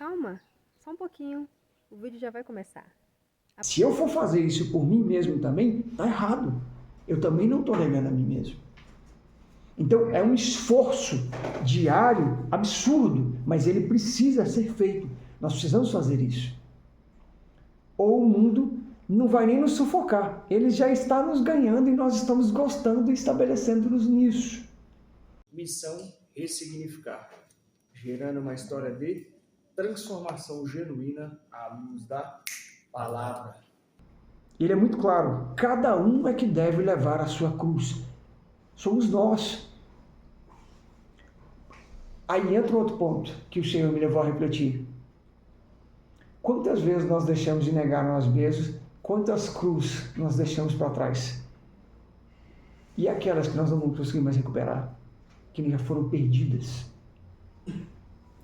Calma, só um pouquinho. O vídeo já vai começar. Se eu for fazer isso por mim mesmo também, tá errado. Eu também não estou negando a mim mesmo. Então é um esforço diário absurdo, mas ele precisa ser feito. Nós precisamos fazer isso. Ou o mundo não vai nem nos sufocar. Ele já está nos ganhando e nós estamos gostando e estabelecendo-nos nisso. Missão ressignificar, gerando uma história de transformação genuína à luz da palavra. Ele é muito claro, cada um é que deve levar a sua cruz. Somos nós. Aí entra outro ponto que o Senhor me levou a refletir. Quantas vezes nós deixamos de negar nós mesmos? Quantas cruzes nós deixamos para trás? E aquelas que nós não vamos conseguir mais recuperar? Que já foram perdidas?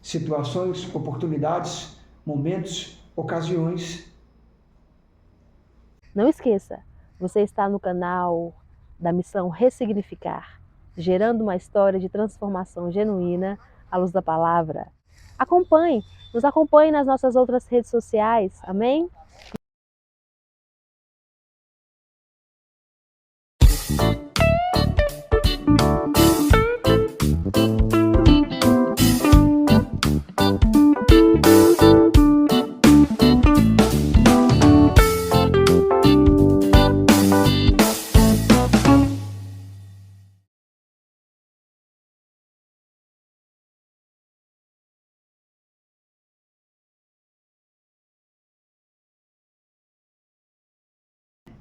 Situações, oportunidades, momentos, ocasiões. Não esqueça, você está no canal da Missão Ressignificar, gerando uma história de transformação genuína à luz da palavra. Nos acompanhe nas nossas outras redes sociais, amém?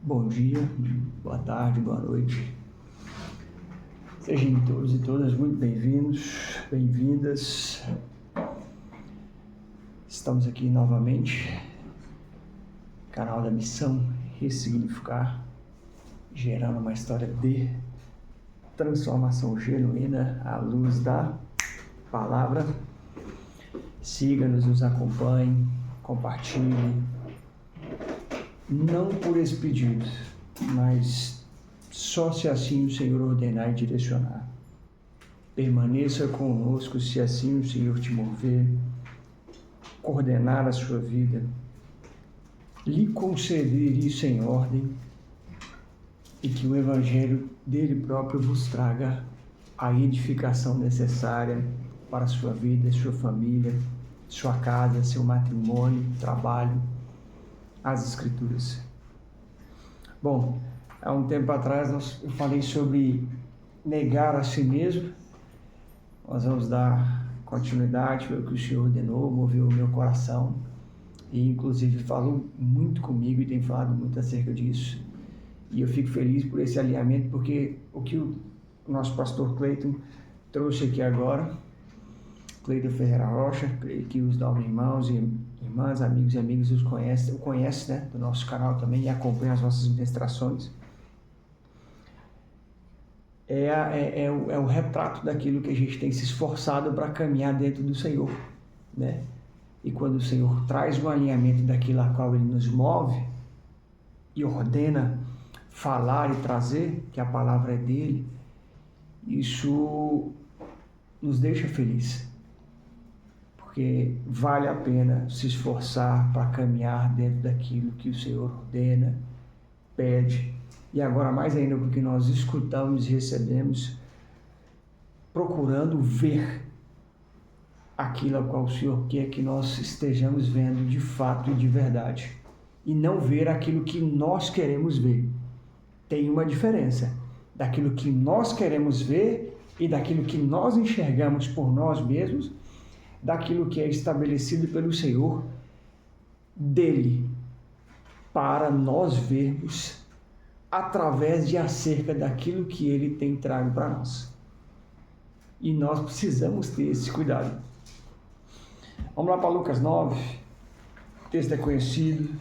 Bom dia, boa tarde, boa noite. Sejam todos e todas muito bem-vindos, bem-vindas. Estamos aqui novamente, canal da Missão Ressignificar, gerando uma história de transformação genuína à luz da palavra. Siga-nos, nos acompanhe, compartilhe. Não por esse pedido, mas só se assim o Senhor ordenar e direcionar. Permaneça conosco se assim o Senhor te mover, coordenar a sua vida, lhe conceder isso em ordem e que o Evangelho dele próprio vos traga a edificação necessária para a sua vida, sua família, sua casa, seu matrimônio, trabalho, as Escrituras. Bom, há um tempo atrás eu falei sobre negar a si mesmo. Nós vamos dar continuidade, foi o que o Senhor ordenou, moveu o meu coração e inclusive falou muito comigo e tem falado muito acerca disso. E eu fico feliz por esse alinhamento, porque o que o nosso pastor Cleiton trouxe aqui agora, Cleiton Ferreira Rocha, creio que os novos irmãos e irmãs, amigos e amigas os conhece, né, do nosso canal também e acompanha as nossas ministrações. É o retrato daquilo que a gente tem se esforçado para caminhar dentro do Senhor, né? E quando o Senhor traz um alinhamento daquilo a qual Ele nos move e ordena falar e trazer, que a palavra é dele, isso nos deixa felizes. Porque vale a pena se esforçar para caminhar dentro daquilo que o Senhor ordena, pede, e agora mais ainda porque nós escutamos e recebemos, procurando ver aquilo a qual o Senhor quer que nós estejamos vendo de fato e de verdade, e não ver aquilo que nós queremos ver. Tem uma diferença daquilo que nós queremos ver e daquilo que nós enxergamos por nós mesmos, daquilo que é estabelecido pelo Senhor, dele, para nós vermos através de acerca daquilo que ele tem trago para nós. E nós precisamos ter esse cuidado. Vamos lá para Lucas 9, o texto é conhecido,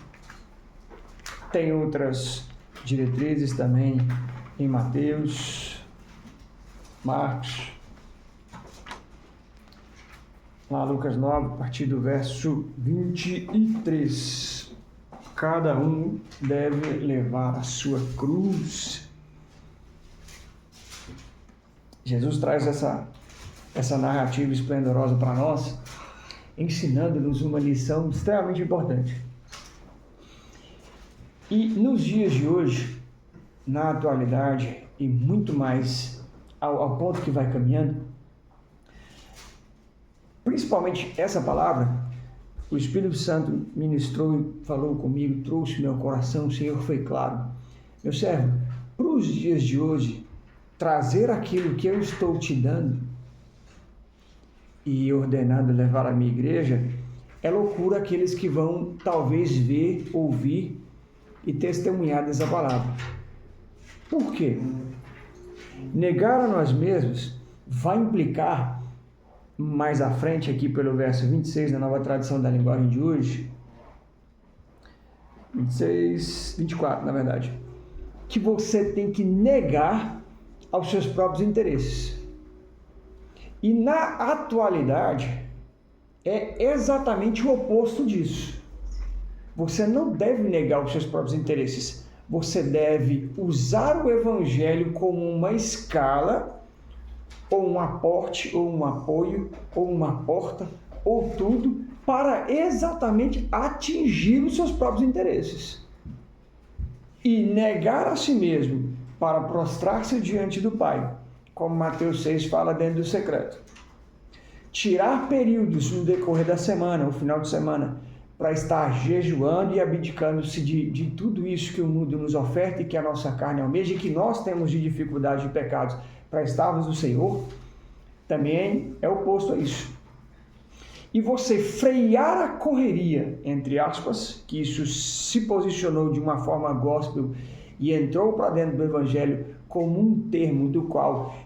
tem outras diretrizes também em Mateus, Marcos. Lá Lucas 9, a partir do verso 23. Cada um deve levar a sua cruz. Jesus traz essa narrativa esplendorosa para nós ensinando-nos uma lição extremamente importante. E nos dias de hoje, na atualidade, e muito mais ao ponto que vai caminhando, principalmente essa palavra, o Espírito Santo ministrou, falou comigo, trouxe meu coração, o Senhor foi claro. Meu servo, para os dias de hoje, trazer aquilo que eu estou te dando e ordenado levar à minha igreja, é loucura aqueles que vão talvez ver, ouvir e testemunhar dessa palavra. Por quê? Negar a nós mesmos vai implicar, mais à frente aqui pelo verso 26, na nova tradução da linguagem de hoje, 24 na verdade, que você tem que negar aos seus próprios interesses. E na atualidade, é exatamente o oposto disso. Você não deve negar os seus próprios interesses. Você deve usar o Evangelho como uma escala, ou um aporte, ou um apoio, ou uma porta, ou tudo, para exatamente atingir os seus próprios interesses. E negar a si mesmo para prostrar-se diante do Pai, como Mateus 6 fala dentro do secreto. Tirar períodos no decorrer da semana, o final de semana, para estar jejuando e abdicando-se de tudo isso que o mundo nos oferta e que a nossa carne almeja e que nós temos de dificuldade de pecados para estarmos no Senhor, também é oposto a isso. E você frear a correria, entre aspas, que isso se posicionou de uma forma gospel e entrou para dentro do Evangelho como um termo do qual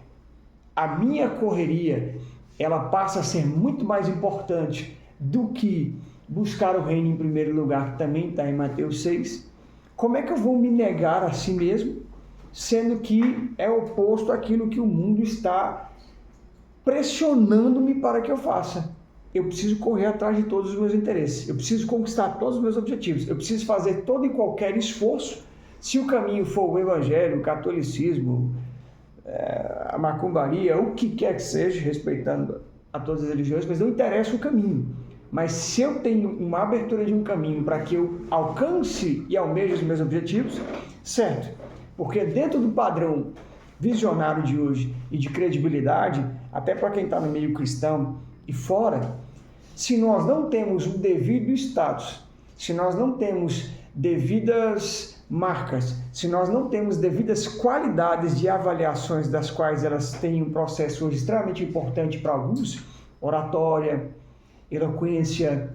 a minha correria, ela passa a ser muito mais importante do que buscar o reino em primeiro lugar, que também está em Mateus 6. Como é que eu vou me negar a si mesmo, sendo que é oposto àquilo que o mundo está pressionando-me para que eu faça? Eu preciso correr atrás de todos os meus interesses, eu preciso conquistar todos os meus objetivos, eu preciso fazer todo e qualquer esforço, se o caminho for o evangelho, o catolicismo, a macumbaria, o que quer que seja, respeitando a todas as religiões, mas não interessa o caminho. Mas se eu tenho uma abertura de um caminho para que eu alcance e almeje os meus objetivos, certo? Porque dentro do padrão visionário de hoje e de credibilidade, até para quem está no meio cristão e fora, se nós não temos um devido status, se nós não temos devidas marcas, se nós não temos devidas qualidades de avaliações das quais elas têm um processo hoje extremamente importante para alguns, oratória, eloquência,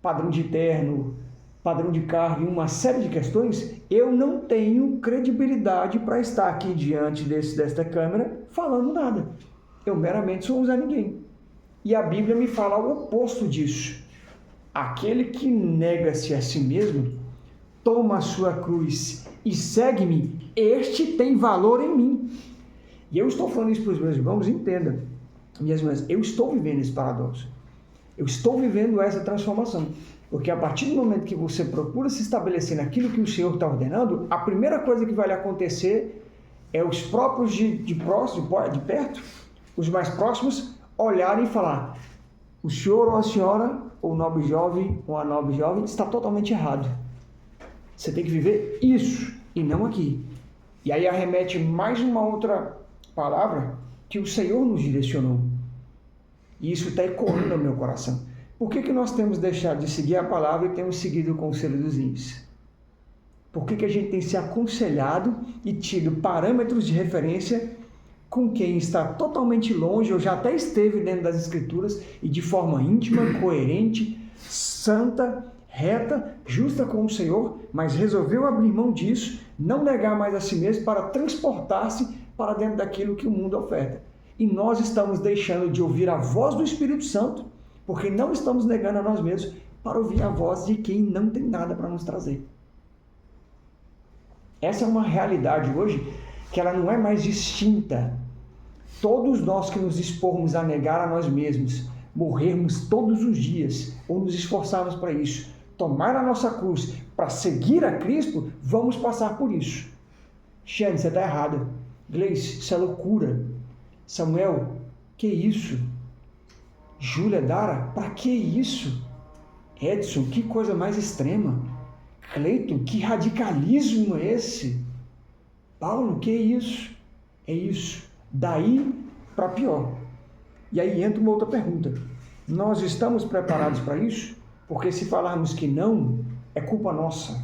padrão de terno, padrão de cargo e uma série de questões, eu não tenho credibilidade para estar aqui diante desta câmera falando nada. Eu meramente sou um Zé Ninguém. E a Bíblia me fala o oposto disso. Aquele que nega-se a si mesmo, toma a sua cruz e segue-me, este tem valor em mim. E eu estou falando isso para os meus irmãos, entenda, minhas irmãs, eu estou vivendo esse paradoxo. Eu estou vivendo essa transformação. Porque a partir do momento que você procura se estabelecer naquilo que o Senhor está ordenando, a primeira coisa que vai lhe acontecer é os próprios de perto, os mais próximos, olharem e falar: o senhor ou a senhora, ou o nobre jovem ou a nobre jovem, está totalmente errado. Você tem que viver isso e não aqui. E aí arremete mais uma outra palavra que o Senhor nos direcionou. E isso está ecoando no meu coração. Por que nós temos deixado de seguir a palavra e temos seguido o conselho dos índios? Por que a gente tem se aconselhado e tido parâmetros de referência com quem está totalmente longe, ou já até esteve dentro das Escrituras, e de forma íntima, coerente, santa, reta, justa com o Senhor, mas resolveu abrir mão disso, não negar mais a si mesmo para transportar-se para dentro daquilo que o mundo oferta. E nós estamos deixando de ouvir a voz do Espírito Santo, porque não estamos negando a nós mesmos para ouvir a voz de quem não tem nada para nos trazer. Essa é uma realidade hoje que ela não é mais distinta. Todos nós que nos expormos a negar a nós mesmos, morrermos todos os dias, ou nos esforçarmos para isso, tomar a nossa cruz para seguir a Cristo, vamos passar por isso. Xane, você está errado. Gleice, isso é loucura. Samuel, que isso? Júlia, Dara, para que isso? Edson, que coisa mais extrema. Cleiton, que radicalismo é esse? Paulo, que é isso? É isso. Daí para pior. E aí entra uma outra pergunta. Nós estamos preparados para isso? Porque se falarmos que não, é culpa nossa.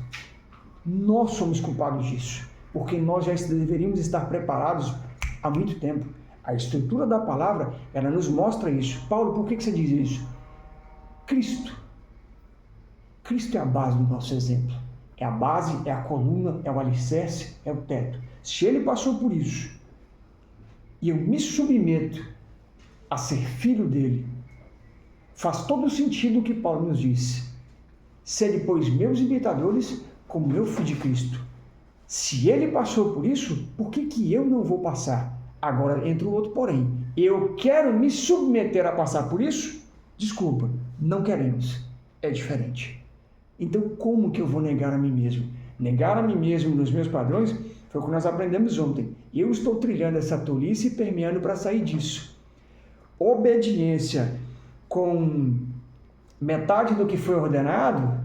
Nós somos culpados disso. Porque nós já deveríamos estar preparados há muito tempo. A estrutura da palavra, ela nos mostra isso. Paulo, por que você diz isso? Cristo. Cristo é a base do nosso exemplo. É a base, é a coluna, é o alicerce, é o teto. Se ele passou por isso, e eu me submeto a ser filho dele, faz todo o sentido o que Paulo nos disse. Sede, pois, meus imitadores, como eu fui de Cristo. Se ele passou por isso, por que eu não vou passar? Agora entra o outro porém. Eu quero me submeter a passar por isso? Desculpa, não queremos. É diferente. Então, como que eu vou negar a mim mesmo? Negar a mim mesmo nos meus padrões foi o que nós aprendemos ontem. Eu estou trilhando essa tolice e permeando para sair disso. Obediência com metade do que foi ordenado,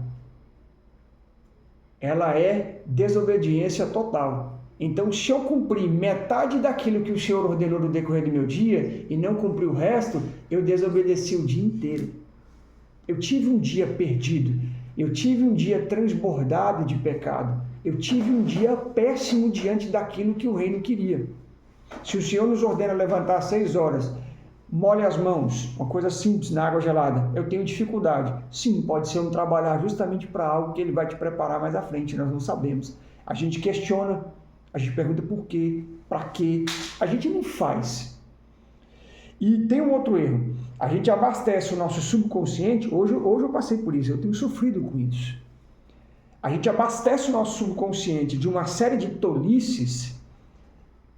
ela é desobediência total. Então, se eu cumprir metade daquilo que o Senhor ordenou no decorrer do meu dia e não cumprir o resto, eu desobedeci o dia inteiro. Eu tive um dia perdido. Eu tive um dia transbordado de pecado. Eu tive um dia péssimo diante daquilo que o reino queria. Se o Senhor nos ordena levantar às 6 horas, molhe as mãos, uma coisa simples, na água gelada, eu tenho dificuldade. Sim, pode ser um trabalhar justamente para algo que ele vai te preparar mais à frente, nós não sabemos. A gente questiona, a gente pergunta por quê, para quê, a gente não faz. E tem um outro erro, a gente abastece o nosso subconsciente, hoje eu passei por isso, eu tenho sofrido com isso. A gente abastece o nosso subconsciente de uma série de tolices.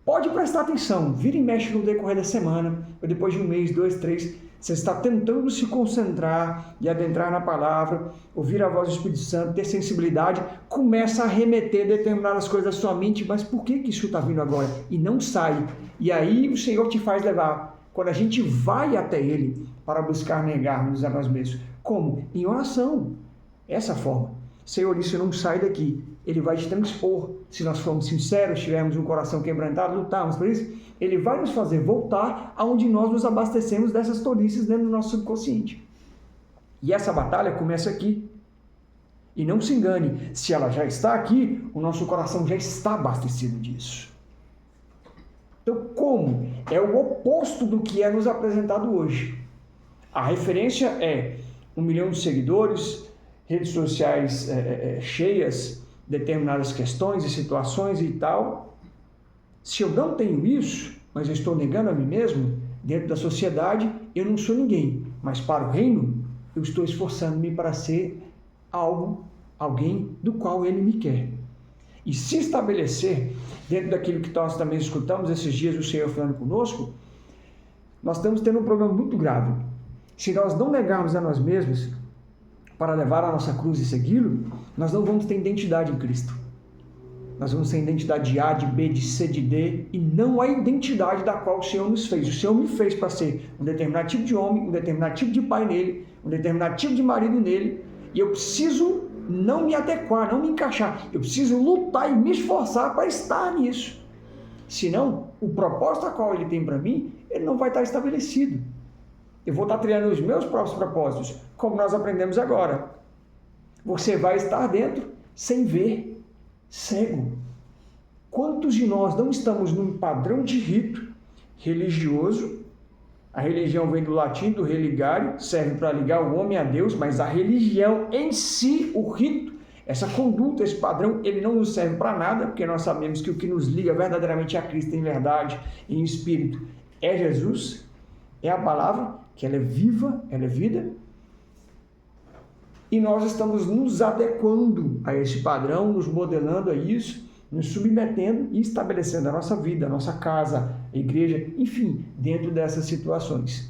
Pode prestar atenção, vira e mexe no decorrer da semana, ou depois de um mês, 2, 3, você está tentando se concentrar e adentrar na palavra, ouvir a voz do Espírito Santo, ter sensibilidade, começa a remeter determinadas coisas à sua mente, mas por que isso está vindo agora? E não sai. E aí o Senhor te faz levar, quando a gente vai até Ele para buscar negar-nos a nós mesmos. Como? Em oração. Essa forma. Senhor, isso não sai daqui. Ele vai te transpor. Se nós formos sinceros, tivermos um coração quebrantado, lutarmos por isso, Ele vai nos fazer voltar aonde nós nos abastecemos dessas tolices dentro do nosso subconsciente. E essa batalha começa aqui. E não se engane, se ela já está aqui, o nosso coração já está abastecido disso. Então, como? É o oposto do que é nos apresentado hoje. A referência é 1 milhão de seguidores, redes sociais cheias, determinadas questões e situações e tal. Se eu não tenho isso, mas eu estou negando a mim mesmo, dentro da sociedade, eu não sou ninguém. Mas para o reino, eu estou esforçando-me para ser alguém do qual Ele me quer. E se estabelecer, dentro daquilo que nós também escutamos esses dias, o Senhor falando conosco, nós estamos tendo um problema muito grave. Se nós não negarmos a nós mesmos para levar a nossa cruz e segui-lo, nós não vamos ter identidade em Cristo. Nós vamos ter identidade de A, de B, de C, de D, e não a identidade da qual o Senhor nos fez. O Senhor me fez para ser um determinado tipo de homem, um determinado tipo de pai nele, um determinado tipo de marido nele, e eu preciso não me adequar, não me encaixar. Eu preciso lutar e me esforçar para estar nisso. Senão, o propósito a qual Ele tem para mim, ele não vai estar estabelecido. Eu vou estar trilhando os meus próprios propósitos, como nós aprendemos agora. Você vai estar dentro sem ver, cego. Quantos de nós não estamos num padrão de rito religioso? A religião vem do latim, do religare, serve para ligar o homem a Deus, mas a religião em si, o rito, essa conduta, esse padrão, ele não nos serve para nada, porque nós sabemos que o que nos liga verdadeiramente a Cristo em verdade, em espírito, é Jesus, é a palavra, que ela é viva, ela é vida, e nós estamos nos adequando a esse padrão, nos modelando a isso, nos submetendo e estabelecendo a nossa vida, a nossa casa, a igreja, enfim, dentro dessas situações.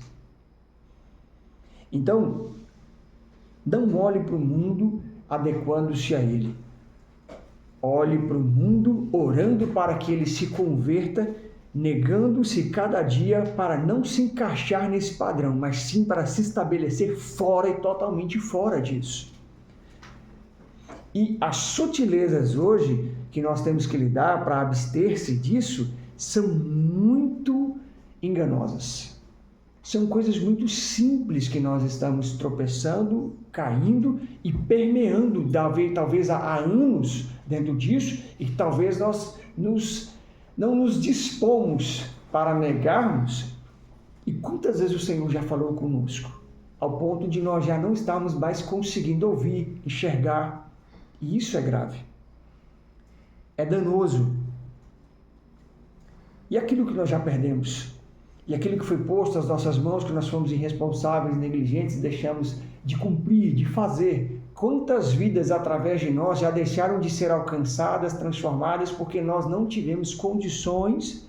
Então, não olhe para o mundo adequando-se a ele. Olhe para o mundo orando para que ele se converta negando-se cada dia para não se encaixar nesse padrão, mas sim para se estabelecer fora e totalmente fora disso. E as sutilezas hoje que nós temos que lidar para abster-se disso são muito enganosas. São coisas muito simples que nós estamos tropeçando, caindo e permeando talvez há anos dentro disso, e talvez nós não nos dispomos para negarmos. E quantas vezes o Senhor já falou conosco, ao ponto de nós já não estarmos mais conseguindo ouvir, enxergar, e isso é grave, é danoso. E aquilo que nós já perdemos, e aquilo que foi posto às nossas mãos, que nós fomos irresponsáveis, negligentes, deixamos de cumprir, de fazer. Quantas vidas através de nós já deixaram de ser alcançadas, transformadas, porque nós não tivemos condições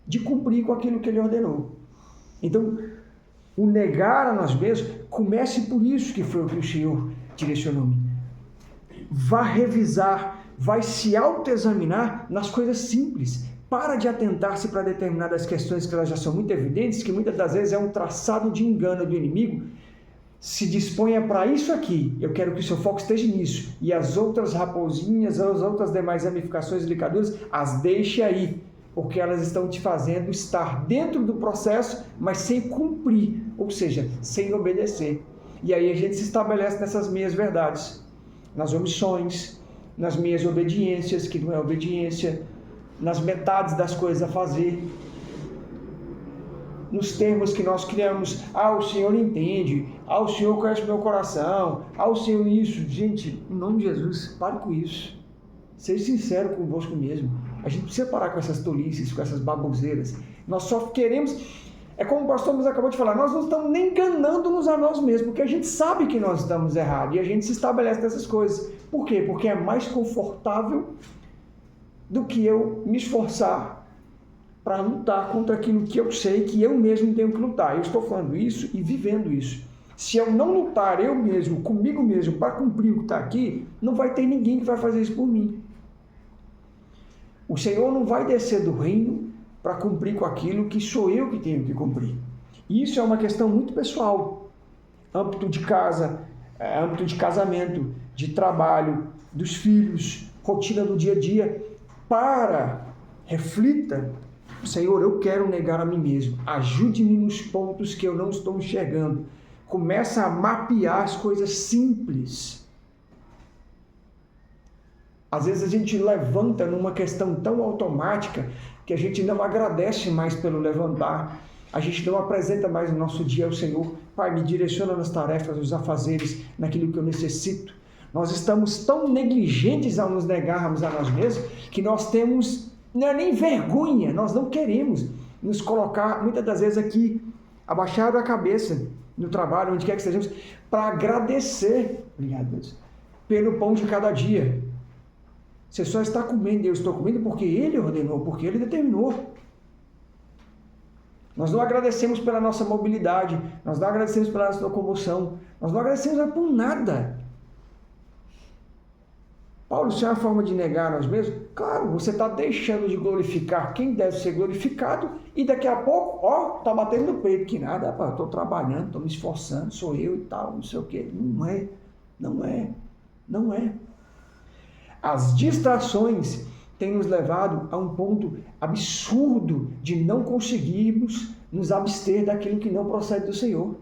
de cumprir com aquilo que Ele ordenou. Então, o negar a nós mesmos, comece por isso, que foi o que o Senhor direcionou-me. Vá revisar, vai se autoexaminar nas coisas simples. Para de atentar-se para determinadas questões que elas já são muito evidentes, que muitas das vezes é um traçado de engano do inimigo. Se disponha para isso aqui, eu quero que o seu foco esteja nisso. E as outras raposinhas, as outras demais ramificações e ligaduras, as deixe aí, porque elas estão te fazendo estar dentro do processo, mas sem cumprir, ou seja, sem obedecer. E aí a gente se estabelece nessas meias verdades, nas omissões, nas meias obediências, que não é obediência, nas metades das coisas a fazer, nos termos que nós criamos. O Senhor entende, o Senhor conhece o meu coração, o Senhor isso. Gente, em nome de Jesus, pare com isso. Seja sincero convosco mesmo. A gente precisa parar com essas tolices, com essas baboseiras. Nós só queremos, é como o pastor nos acabou de falar, nós não estamos nem enganando-nos a nós mesmos, porque a gente sabe que nós estamos errados, e a gente se estabelece nessas coisas. Por quê? Porque é mais confortável do que eu me esforçar para lutar contra aquilo que eu sei que eu mesmo tenho que lutar. Eu estou falando isso e vivendo isso. Se eu não lutar eu mesmo, comigo mesmo, para cumprir o que está aqui, não vai ter ninguém que vai fazer isso por mim. O Senhor não vai descer do reino para cumprir com aquilo que sou eu que tenho que cumprir. E isso é uma questão muito pessoal. Âmbito de casa, âmbito de casamento, de trabalho, dos filhos, rotina do dia a dia. Reflita, Senhor, eu quero negar a mim mesmo, ajude-me nos pontos que eu não estou enxergando. Começa a mapear as coisas simples. Às vezes a gente levanta numa questão tão automática que a gente não agradece mais pelo levantar, a gente não apresenta mais no nosso dia ao Senhor. Pai, me direciona nas tarefas, nos afazeres, naquilo que eu necessito. Nós estamos tão negligentes ao nos negarmos a nós mesmos que nós temos, não é nem vergonha, nós não queremos nos colocar, muitas das vezes aqui, abaixar a cabeça no trabalho, onde quer que estejamos, para agradecer, obrigado Deus, pelo pão de cada dia. Você só está comendo, eu estou comendo porque Ele ordenou, porque Ele determinou. Nós não agradecemos pela nossa mobilidade, nós não agradecemos pela nossa locomoção, nós não agradecemos por nada. Paulo, isso é uma forma de negar a nós mesmos? Claro, você está deixando de glorificar quem deve ser glorificado e daqui a pouco, está batendo no peito, que nada, eu estou trabalhando, estou me esforçando, sou eu e tal, não sei o quê. Não é. As distrações têm nos levado a um ponto absurdo de não conseguirmos nos abster daquilo que não procede do Senhor.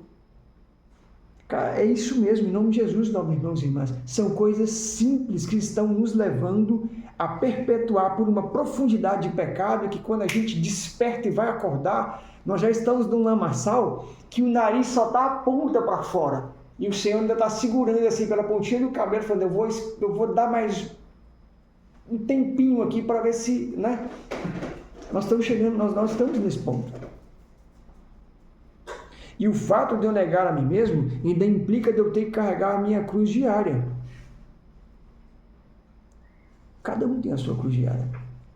Cara, é isso mesmo, em nome de Jesus, meus irmãos e irmãs. São coisas simples que estão nos levando a perpetuar por uma profundidade de pecado que quando a gente desperta e vai acordar, nós já estamos num lamaçal que o nariz só está a ponta para fora. E o Senhor ainda está segurando assim pela pontinha do cabelo, falando, eu vou dar mais um tempinho aqui para ver se, né? Nós estamos chegando, nós estamos nesse ponto. E o fato de eu negar a mim mesmo ainda implica de eu ter que carregar a minha cruz diária. Cada um tem a sua cruz diária.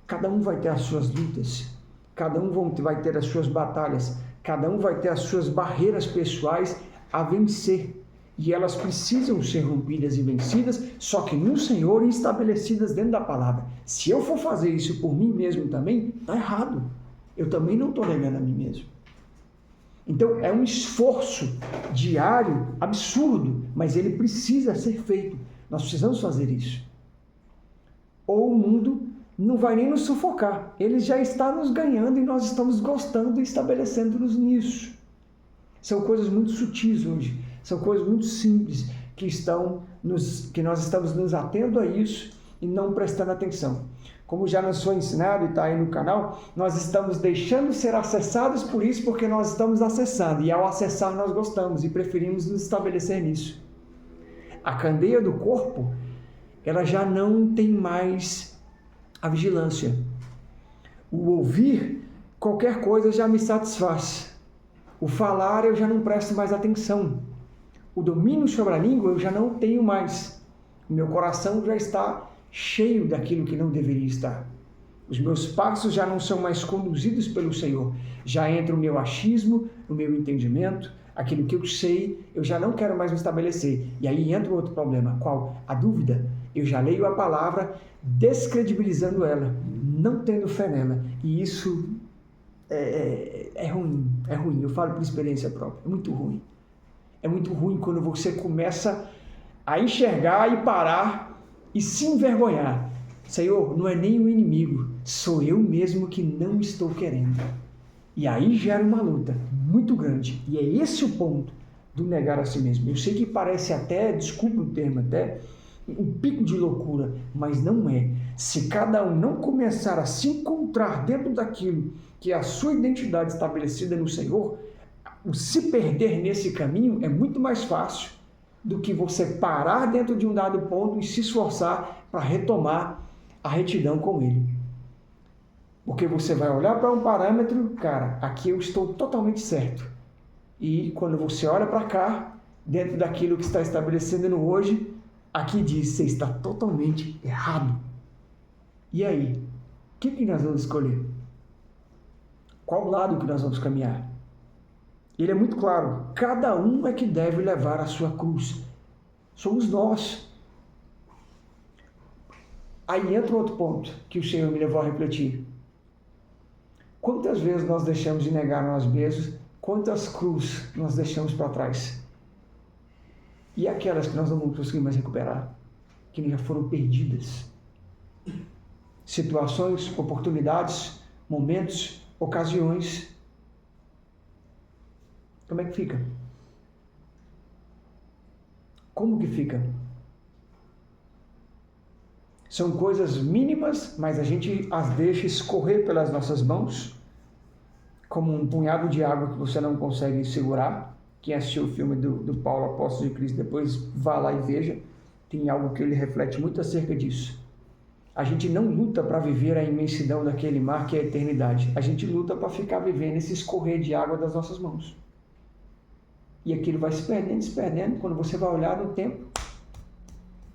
Cada um vai ter as suas lutas. Cada um vai ter as suas batalhas. Cada um vai ter as suas barreiras pessoais a vencer. E elas precisam ser rompidas e vencidas, só que no Senhor e estabelecidas dentro da palavra. Se eu for fazer isso por mim mesmo também, está errado. eu também não estou negando a mim mesmo. Então, é um esforço diário absurdo, mas ele precisa ser feito. Nós precisamos fazer isso. Ou o mundo não vai nem nos sufocar. Ele já está nos ganhando e nós estamos gostando e estabelecendo-nos nisso. São coisas muito sutis hoje. São coisas muito simples que nós estamos nos atendo a isso e não prestando atenção. Como já nos foi ensinado e está aí no canal, nós estamos deixando ser acessados por isso porque nós estamos acessando. E ao acessar nós gostamos e preferimos nos estabelecer nisso. A candeia do corpo, ela já não tem mais a vigilância. O ouvir qualquer coisa já me satisfaz. O falar eu já não presto mais atenção. O domínio sobre a língua eu já não tenho mais. O meu coração já está cheio daquilo que não deveria estar. Os meus passos já não são mais conduzidos pelo Senhor. Já entra o meu achismo, o meu entendimento, aquilo que eu sei, eu já não quero mais me estabelecer. E aí entra um outro problema. Qual? A dúvida. Eu já leio a palavra descredibilizando ela, não tendo fé nela. E isso é ruim, é ruim. Eu falo por experiência própria, é muito ruim. É muito ruim quando você começa a enxergar e parar e se envergonhar. Senhor, não é nem o inimigo, sou eu mesmo que não estou querendo. E aí gera uma luta muito grande. E é esse o ponto do negar a si mesmo. Eu sei que parece até, desculpe o termo, até um pico de loucura, mas não é. Se cada um não começar a se encontrar dentro daquilo que é a sua identidade estabelecida no Senhor, o se perder nesse caminho é muito mais fácil do que você parar dentro de um dado ponto e se esforçar para retomar a retidão com Ele. Porque você vai olhar para um parâmetro, cara, aqui eu estou totalmente certo. E quando você olha para cá, dentro daquilo que está estabelecendo no hoje, aqui diz, você está totalmente errado. E aí? O que nós vamos escolher? Qual lado que nós vamos caminhar? Ele é muito claro, cada um é que deve levar a sua cruz. Somos nós. Aí entra outro ponto que o Senhor me levou a refletir. Quantas vezes nós deixamos de negar nós mesmos? Quantas cruzes nós deixamos para trás? E aquelas que nós não vamos conseguir mais recuperar? Que já foram perdidas? Situações, oportunidades, momentos, ocasiões. Como é que fica? Como que fica? São coisas mínimas, mas a gente as deixa escorrer pelas nossas mãos, como um punhado de água que você não consegue segurar. Quem assistiu o filme do Paulo, Apóstolo de Cristo, depois vá lá e veja. Tem algo que ele reflete muito acerca disso. A gente não luta para viver a imensidão daquele mar que é a eternidade. A gente luta para ficar vivendo esse escorrer de água das nossas mãos. E aquilo vai se perdendo. Quando você vai olhar no tempo,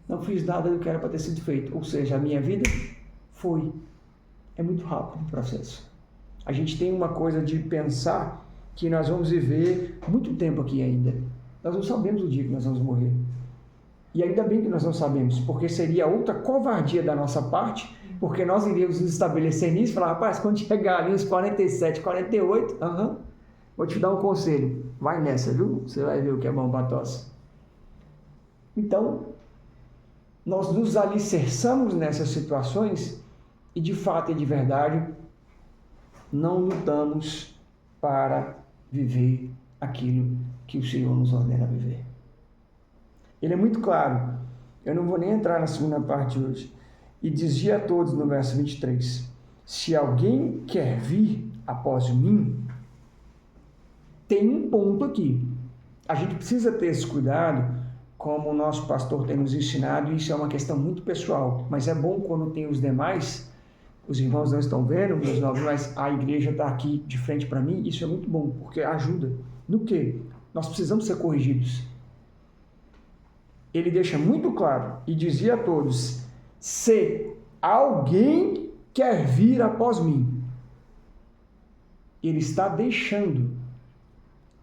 não fiz nada do que era para ter sido feito. Ou seja, a minha vida foi. É muito rápido o processo. A gente tem uma coisa de pensar que nós vamos viver muito tempo aqui ainda. Nós não sabemos o dia que nós vamos morrer. E ainda bem que nós não sabemos, porque seria outra covardia da nossa parte, porque nós iríamos nos estabelecer nisso e falar, rapaz, quando chegar ali uns 47, 48, vou te dar um conselho, vai nessa, viu? Você vai ver o que é bom para tosse. Então, nós nos alicerçamos nessas situações e, de fato e de verdade, não lutamos para viver aquilo que o Senhor nos ordena viver. Ele é muito claro, eu não vou nem entrar na segunda parte hoje, e dizia a todos no verso 23, se alguém quer vir após mim, tem um ponto aqui. A gente precisa ter esse cuidado, como o nosso pastor tem nos ensinado, e isso é uma questão muito pessoal, mas é bom quando tem os demais, os irmãos não estão vendo, meus novos, mas a igreja está aqui de frente para mim, isso é muito bom, porque ajuda. No quê? Nós precisamos ser corrigidos. Ele deixa muito claro, e dizia a todos, se alguém quer vir após mim, ele está deixando,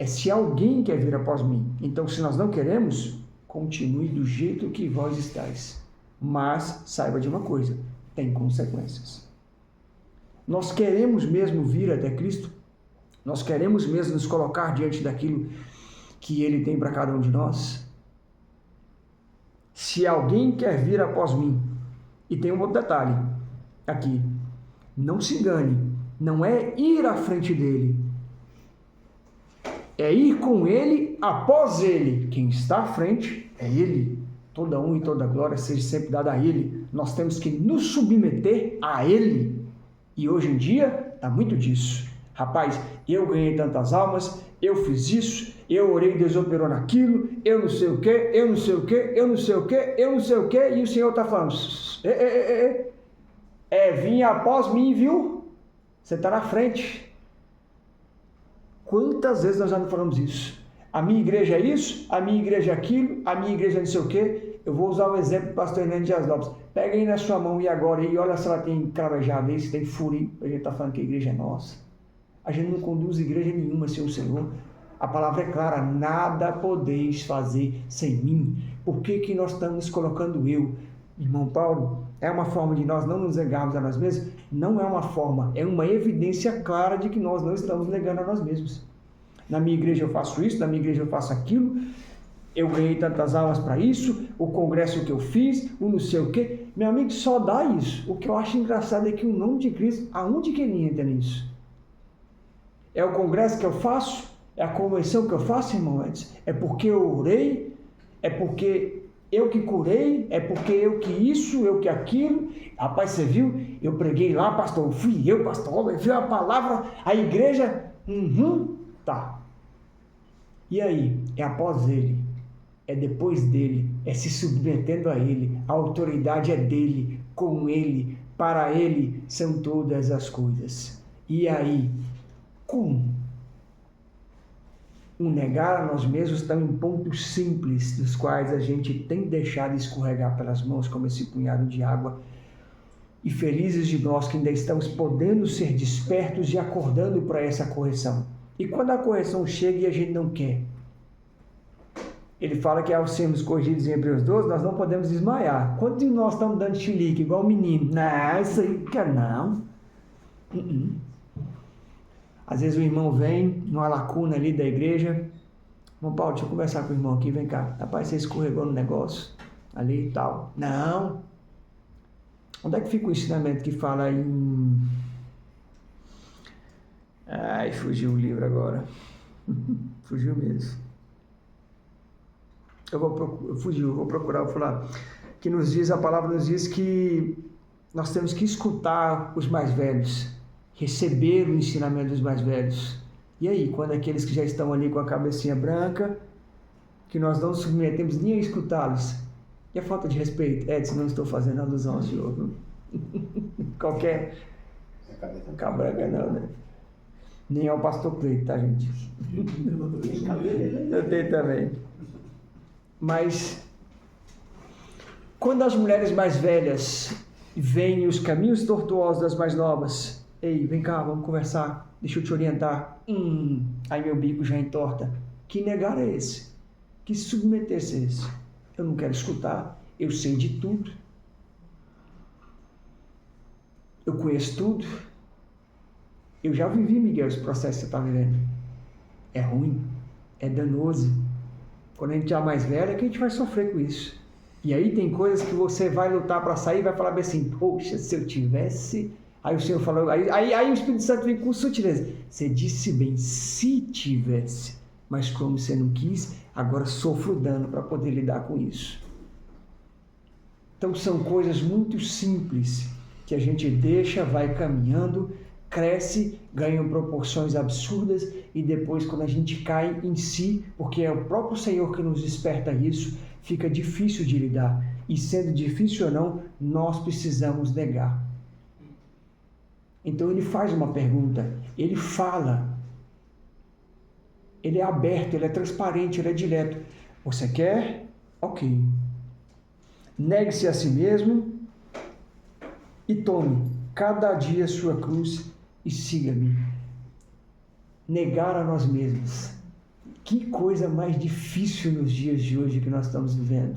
se alguém quer vir após mim. Então, se nós não queremos, continue do jeito que vós estáis. Mas, saiba de uma coisa, tem consequências. Nós queremos mesmo vir até Cristo? Nós queremos mesmo nos colocar diante daquilo que Ele tem para cada um de nós? Se alguém quer vir após mim, e tem um outro detalhe aqui, não se engane, não é ir à frente dele, é ir com ele após ele. Quem está à frente é ele. Toda honra e toda glória seja sempre dada a ele. Nós temos que nos submeter a ele. E hoje em dia está muito disso. Rapaz, eu ganhei tantas almas, eu fiz isso, eu orei, Deus operou naquilo, eu não sei o que, eu não sei o que, eu não sei o que, eu não sei o que, e o Senhor está falando, vim após mim, viu? Você está na frente. Quantas vezes nós já não falamos isso? A minha igreja é isso, a minha igreja é aquilo, a minha igreja é não sei o quê. Eu vou usar o exemplo do pastor Hernandes Dias Lopes. Pega aí na sua mão e agora, e olha se ela tem cravejado aí, se tem furo. A gente está falando que a igreja é nossa. A gente não conduz igreja nenhuma sem o Senhor. A palavra é clara, nada podeis fazer sem mim. Por que nós estamos colocando eu? Irmão Paulo, é uma forma de nós não nos negarmos a nós mesmos? Não é uma forma, é uma evidência clara de que nós não estamos negando a nós mesmos. Na minha igreja eu faço isso, na minha igreja eu faço aquilo, eu ganhei tantas almas para isso, o congresso que eu fiz, o não sei o quê. Meu amigo, só dá isso. O que eu acho engraçado é que o nome de Cristo, aonde que ele entra nisso? É o congresso que eu faço? É a convenção que eu faço, irmão Edson? É porque eu orei? É porque eu que curei? É porque eu que isso, eu que aquilo? Rapaz, você viu? Eu preguei lá, pastor, fui eu, pastor, eu vi a palavra, a igreja, tá. E aí? É após ele, é depois dele, é se submetendo a ele, a autoridade é dele, com ele, para ele são todas as coisas. E aí? Como? O negar a nós mesmos está em pontos simples, dos quais a gente tem deixado escorregar pelas mãos como esse punhado de água. E felizes de nós que ainda estamos podendo ser despertos e acordando para essa correção. E quando a correção chega e a gente não quer? Ele fala que ao sermos corrigidos em Hebreus 12, nós não podemos desmaiar. Quantos de nós estamos dando chilique, igual o menino? Não, isso aí quer não. Às vezes o irmão vem numa lacuna ali da igreja. Irmão Paulo, deixa eu conversar com o irmão aqui, vem cá. Rapaz, você escorregou no negócio ali e tal. Não. Onde é que fica o ensinamento que fala em... Ai, fugiu o livro agora. Fugiu mesmo. Vou procurar, vou falar. Que nos diz, a palavra nos diz que nós temos que escutar os mais velhos, receber o ensinamento dos mais velhos. E aí, quando aqueles que já estão ali com a cabecinha branca, que nós não submetemos nem a escutá-los, e a falta de respeito? Edson, não estou fazendo alusão ao senhor. Qualquer cabranca não, né? Nem ao pastor Cleito, tá, gente? Eu tenho também. Mas, quando as mulheres mais velhas veem os caminhos tortuosos das mais novas, ei, vem cá, vamos conversar, deixa eu te orientar. Aí meu bico já entorta. Que negar é esse? Que submeter-se é esse? Eu não quero escutar, eu sei de tudo. Eu conheço tudo. Eu já vivi, Miguel, esse processo que você está vivendo. É ruim, é danoso. Quando a gente já é mais velho, é que a gente vai sofrer com isso. E aí tem coisas que você vai lutar para sair e vai falar bem assim, poxa, se eu tivesse... Aí o Senhor falou, aí o Espírito Santo vem com sutileza. Você disse bem, se tivesse, mas como você não quis, agora sofro dano para poder lidar com isso. Então são coisas muito simples que a gente deixa, vai caminhando, cresce, ganha proporções absurdas e depois quando a gente cai em si, porque é o próprio Senhor que nos desperta isso, fica difícil de lidar. E sendo difícil ou não, nós precisamos negar. Então ele faz uma pergunta, ele fala, ele é aberto, ele é transparente, ele é direto. Você quer? Ok. Negue-se a si mesmo e tome cada dia a sua cruz e siga-me. Negar a nós mesmos. Que coisa mais difícil nos dias de hoje que nós estamos vivendo.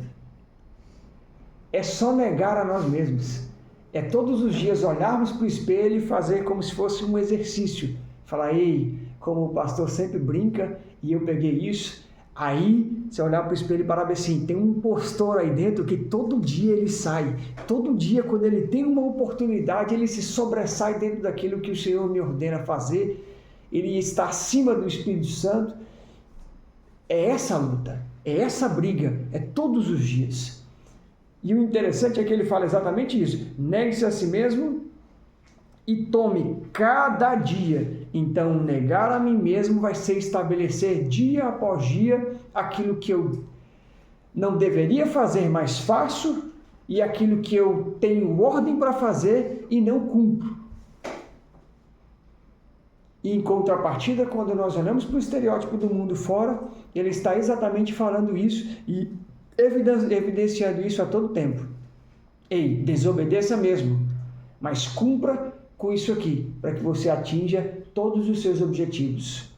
É só negar a nós mesmos. É todos os dias olharmos para o espelho e fazer como se fosse um exercício. Falar, ei, como o pastor sempre brinca, e eu peguei isso, aí você olhar para o espelho e parar assim, tem um impostor aí dentro que todo dia ele sai, todo dia quando ele tem uma oportunidade, ele se sobressai dentro daquilo que o Senhor me ordena fazer, ele está acima do Espírito Santo. É essa luta, é essa briga, é todos os dias. E o interessante é que ele fala exatamente isso, negue-se a si mesmo e tome cada dia. Então, negar a mim mesmo vai ser estabelecer dia após dia aquilo que eu não deveria fazer, mas faço, e aquilo que eu tenho ordem para fazer e não cumpro. E em contrapartida, quando nós olhamos para o estereótipo do mundo fora, ele está exatamente falando isso e evidenciando isso a todo tempo. Ei, desobedeça mesmo, mas cumpra com isso aqui, para que você atinja todos os seus objetivos.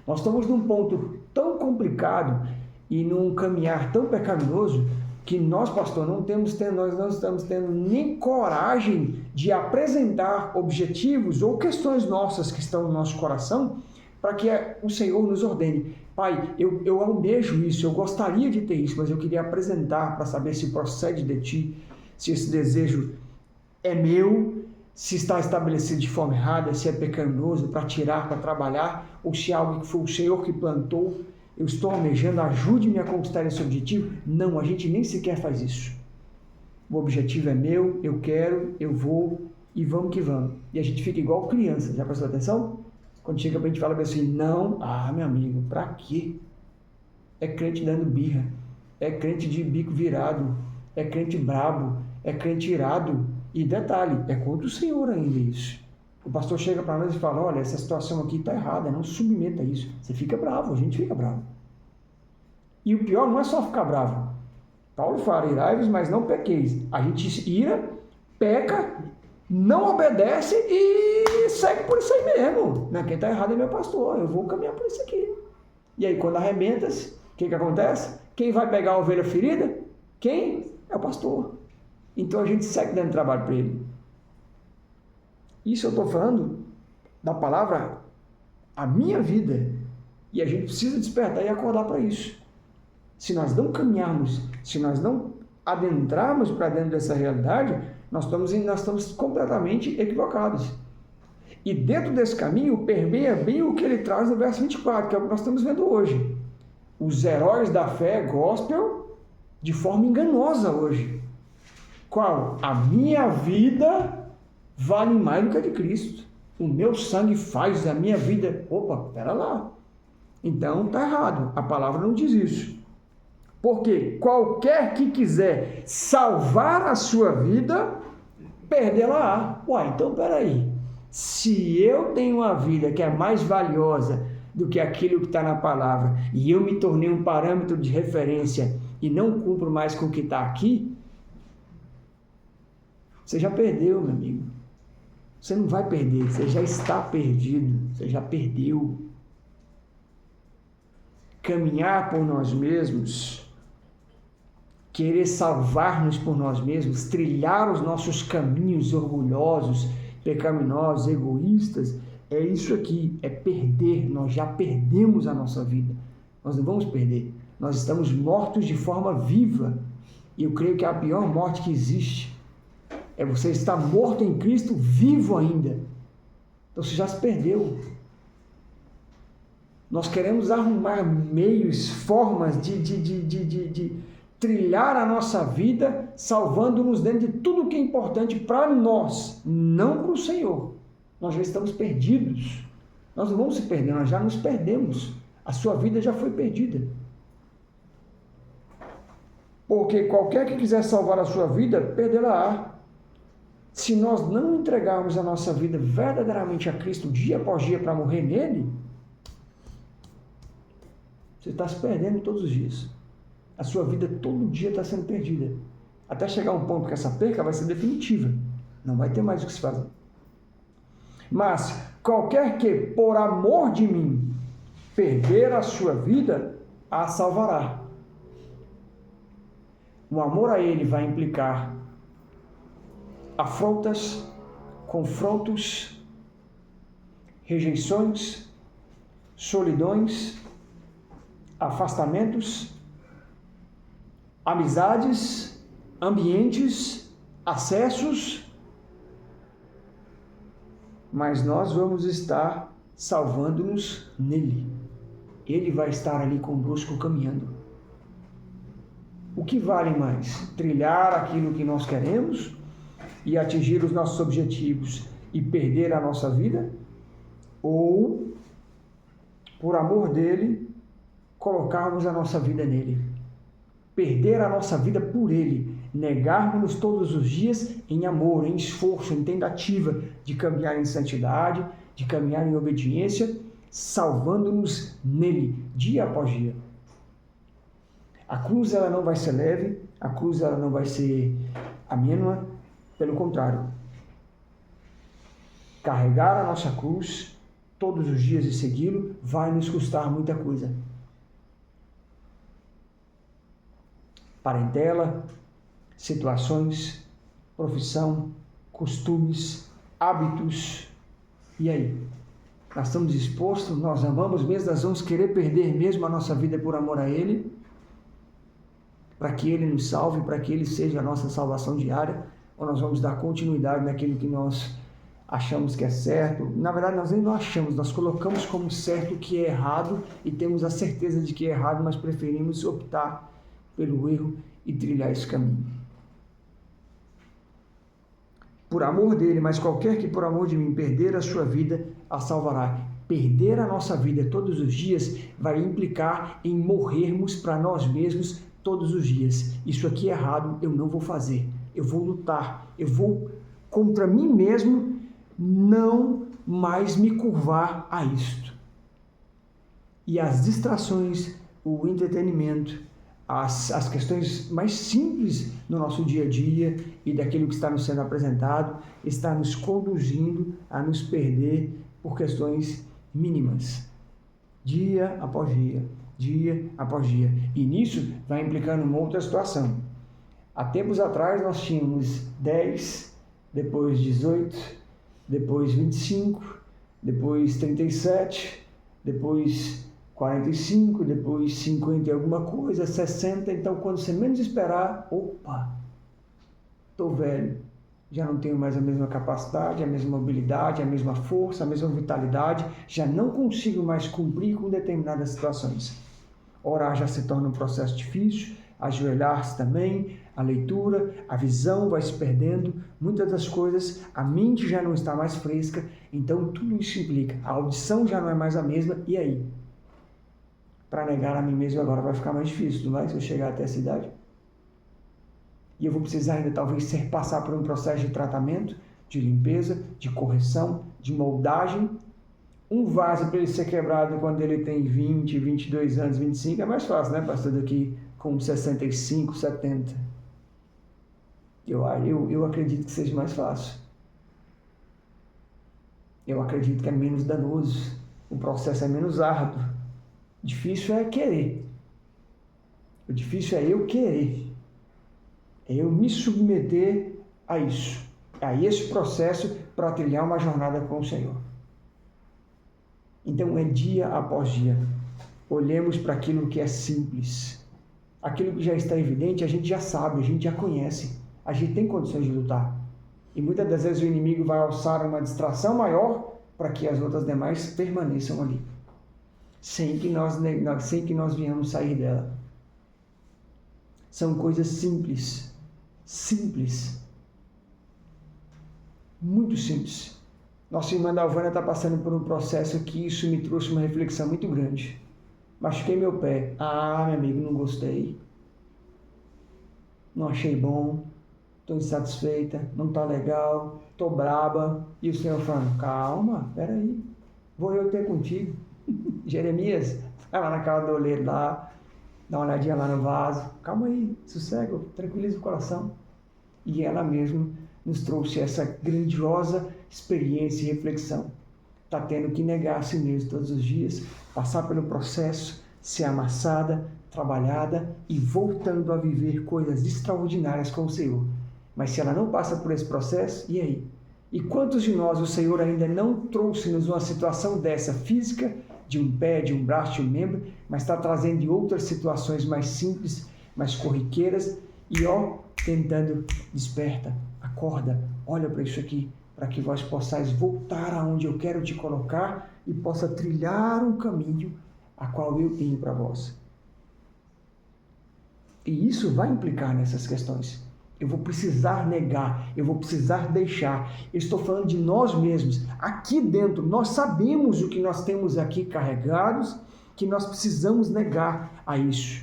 Nós estamos num ponto tão complicado e num caminhar tão pecaminoso que nós, pastor, nós não estamos tendo nem coragem de apresentar objetivos ou questões nossas que estão no nosso coração para que o Senhor nos ordene. Pai, eu almejo isso, eu gostaria de ter isso, mas eu queria apresentar para saber se procede de ti, se esse desejo é meu, se está estabelecido de forma errada, se é pecaminoso, para tirar, para trabalhar, ou se é algo que foi o Senhor que plantou, eu estou almejando, ajude-me a conquistar esse objetivo. Não, a gente nem sequer faz isso. O objetivo é meu, eu quero, eu vou e vamos que vamos. E a gente fica igual criança, já prestou atenção? Quando chega pra gente fala assim, não, meu amigo, pra quê? É crente dando birra, é crente de bico virado, é crente brabo, é crente irado. E detalhe, é contra o Senhor ainda isso. O pastor chega para nós e fala, olha, essa situação aqui está errada, não submeta a isso. Você fica bravo, a gente fica bravo. E o pior não é só ficar bravo. Paulo fala, irai-vos, mas não pequeis. A gente ira, peca, não obedece e segue por isso aí mesmo. Quem está errado é meu pastor, eu vou caminhar por isso aqui. E aí quando arrebenta-se, o que acontece? Quem vai pegar a ovelha ferida? Quem? É o pastor. Então a gente segue dando trabalho para ele. Isso eu estou falando da palavra a minha vida. E a gente precisa despertar e acordar para isso. Se nós não caminharmos, se nós não adentrarmos para dentro dessa realidade, nós estamos completamente equivocados. E dentro desse caminho, permeia bem o que ele traz no verso 24, que é o que nós estamos vendo hoje. Os heróis da fé gospel de forma enganosa hoje. Qual? A minha vida vale mais do que a de Cristo. O meu sangue faz a minha vida. Opa, pera lá. Então está errado. A palavra não diz isso. Porque qualquer que quiser salvar a sua vida, perdê-la-á. Então peraí. Se eu tenho uma vida que é mais valiosa do que aquilo que está na palavra, e eu me tornei um parâmetro de referência e não cumpro mais com o que está aqui, você já perdeu, meu amigo. Você não vai perder, você já está perdido, você já perdeu. Caminhar por nós mesmos, querer salvar-nos por nós mesmos, trilhar os nossos caminhos orgulhosos, pecaminosos, egoístas, é isso aqui, é perder. Nós já perdemos a nossa vida, nós não vamos perder, nós estamos mortos de forma viva, e eu creio que é a pior morte que existe, é você estar morto em Cristo, vivo ainda. Então você já se perdeu. Nós queremos arrumar meios, formas de trilhar a nossa vida, salvando-nos dentro de tudo que é importante para nós, não para o Senhor. Nós já estamos perdidos. Nós não vamos se perder, nós já nos perdemos. A sua vida já foi perdida. Porque qualquer que quiser salvar a sua vida, perdê-la-á. Se nós não entregarmos a nossa vida verdadeiramente a Cristo dia após dia para morrer nele, você está se perdendo todos os dias. A sua vida todo dia está sendo perdida. Até chegar um ponto que essa perca vai ser definitiva. Não vai ter mais o que se fazer. Mas qualquer que, por amor de mim, perder a sua vida, a salvará. O amor a ele vai implicar afrontas, confrontos, rejeições, solidões, afastamentos, amizades, ambientes, acessos, mas nós vamos estar salvando-nos nele. Ele vai estar ali conosco caminhando. O que vale mais? Trilhar aquilo que nós queremos e atingir os nossos objetivos e perder a nossa vida? Ou, por amor dele, colocarmos a nossa vida nele? Perder a nossa vida por ele, negarmos-nos todos os dias em amor, em esforço, em tentativa de caminhar em santidade, de caminhar em obediência, salvando-nos nele, dia após dia. A cruz ela não vai ser leve, a cruz ela não vai ser amênua, pelo contrário. Carregar a nossa cruz todos os dias e segui-lo vai nos custar muita coisa. Parentela, situações, profissão, costumes, hábitos. E aí? Nós estamos dispostos, nós amamos mesmo, nós vamos querer perder mesmo a nossa vida por amor a Ele, para que Ele nos salve, para que Ele seja a nossa salvação diária, ou nós vamos dar continuidade naquilo que nós achamos que é certo? Na verdade, nós nem não achamos, nós colocamos como certo o que é errado e temos a certeza de que é errado, mas preferimos optar pelo erro e trilhar esse caminho. Por amor dele, mas qualquer que por amor de mim perder a sua vida, a salvará. Perder a nossa vida todos os dias vai implicar em morrermos para nós mesmos todos os dias. Isso aqui é errado, eu não vou fazer. Eu vou lutar, eu vou contra mim mesmo não mais me curvar a isto. E as distrações, o entretenimento, as questões mais simples no nosso dia a dia e daquilo que está nos sendo apresentado, está nos conduzindo a nos perder por questões mínimas, dia após dia, dia após dia. E nisso vai implicando uma outra situação. Há tempos atrás nós tínhamos 10, depois 18, depois 25, depois 37, depois 45, depois 50 e alguma coisa, 60, então quando você menos esperar, opa, estou velho, já não tenho mais a mesma capacidade, a mesma mobilidade, a mesma força, a mesma vitalidade, já não consigo mais cumprir com determinadas situações. Orar já se torna um processo difícil, ajoelhar-se também, a leitura, a visão vai se perdendo, muitas das coisas, a mente já não está mais fresca, então tudo isso implica, a audição já não é mais a mesma, e aí? Para negar a mim mesmo agora vai ficar mais difícil, não vai? Se eu chegar até essa idade. E eu vou precisar ainda talvez passar por um processo de tratamento, de limpeza, de correção, de moldagem. Um vaso para ele ser quebrado quando ele tem 20, 22 anos, 25, é mais fácil, né, pastor, do que com 65, 70. Eu acredito que seja mais fácil. Eu acredito que é menos danoso. O processo é menos árduo. Difícil é querer. O difícil é eu querer. É eu me submeter a isso. A esse processo para trilhar uma jornada com o Senhor. Então é dia após dia. Olhemos para aquilo que é simples. Aquilo que já está evidente, a gente já sabe, a gente já conhece. A gente tem condições de lutar. E muitas das vezes o inimigo vai alçar uma distração maior para que as outras demais permaneçam ali. Sem que nós venhamos sair dela. São coisas simples. Simples. Muito simples. Nossa irmã Dalvânia está passando por um processo que isso me trouxe uma reflexão muito grande. Machuquei meu pé. Ah, meu amigo, não gostei. Não achei bom. Estou insatisfeita. Não está legal. Estou braba. E o Senhor falando, calma, peraí. Vou eu ter contigo. Jeremias, vai lá na casa do oleiro lá, dá uma olhadinha lá no vaso, calma aí, sossega, tranquiliza o coração. E ela mesma nos trouxe essa grandiosa experiência e reflexão. Está tendo que negar a si mesmo todos os dias, passar pelo processo, ser amassada, trabalhada e voltando a viver coisas extraordinárias com o Senhor. Mas se ela não passa por esse processo, e aí? E quantos de nós o Senhor ainda não trouxe-nos uma situação dessa física, de um pé, de um braço, de um membro, mas está trazendo de outras situações mais simples, mais corriqueiras, e tentando, desperta, acorda, olha para isso aqui, para que vós possais voltar aonde eu quero te colocar e possa trilhar um caminho a qual eu tenho para vós. E isso vai implicar nessas questões. Eu vou precisar negar, eu vou precisar deixar. Eu estou falando de nós mesmos. Aqui dentro, nós sabemos o que nós temos aqui carregados, que nós precisamos negar a isso.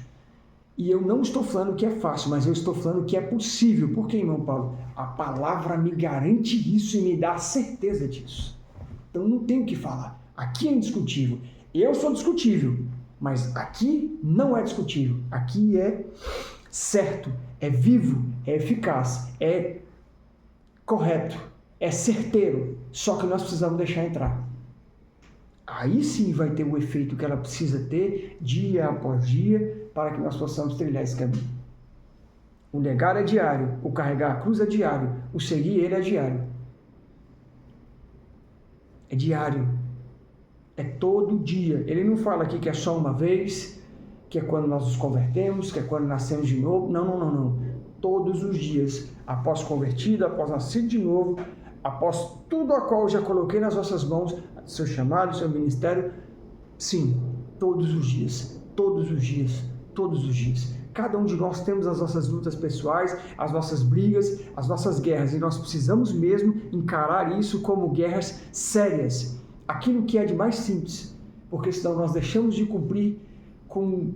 E eu não estou falando que é fácil, mas eu estou falando que é possível. Por quê, irmão Paulo? A palavra me garante isso e me dá a certeza disso. Então não tenho o que falar. Aqui é indiscutível. Eu sou discutível, mas aqui não é discutível. Aqui é certo, é vivo, é eficaz, é correto, é certeiro. Só que nós precisamos deixar entrar. Aí sim vai ter o efeito que ela precisa ter dia após dia para que nós possamos trilhar esse caminho. O negar é diário, o carregar a cruz é diário, o seguir ele é diário. É diário. É todo dia. Ele não fala aqui que é só uma vez, que é quando nós nos convertemos, que é quando nascemos de novo. Não. Todos os dias, após convertido, após nascido de novo, após tudo a qual eu já coloquei nas vossas mãos, seu chamado, seu ministério, sim, todos os dias. Cada um de nós temos as nossas lutas pessoais, as nossas brigas, as nossas guerras, e nós precisamos mesmo encarar isso como guerras sérias. Aquilo que é de mais simples, porque senão nós deixamos de cumprir com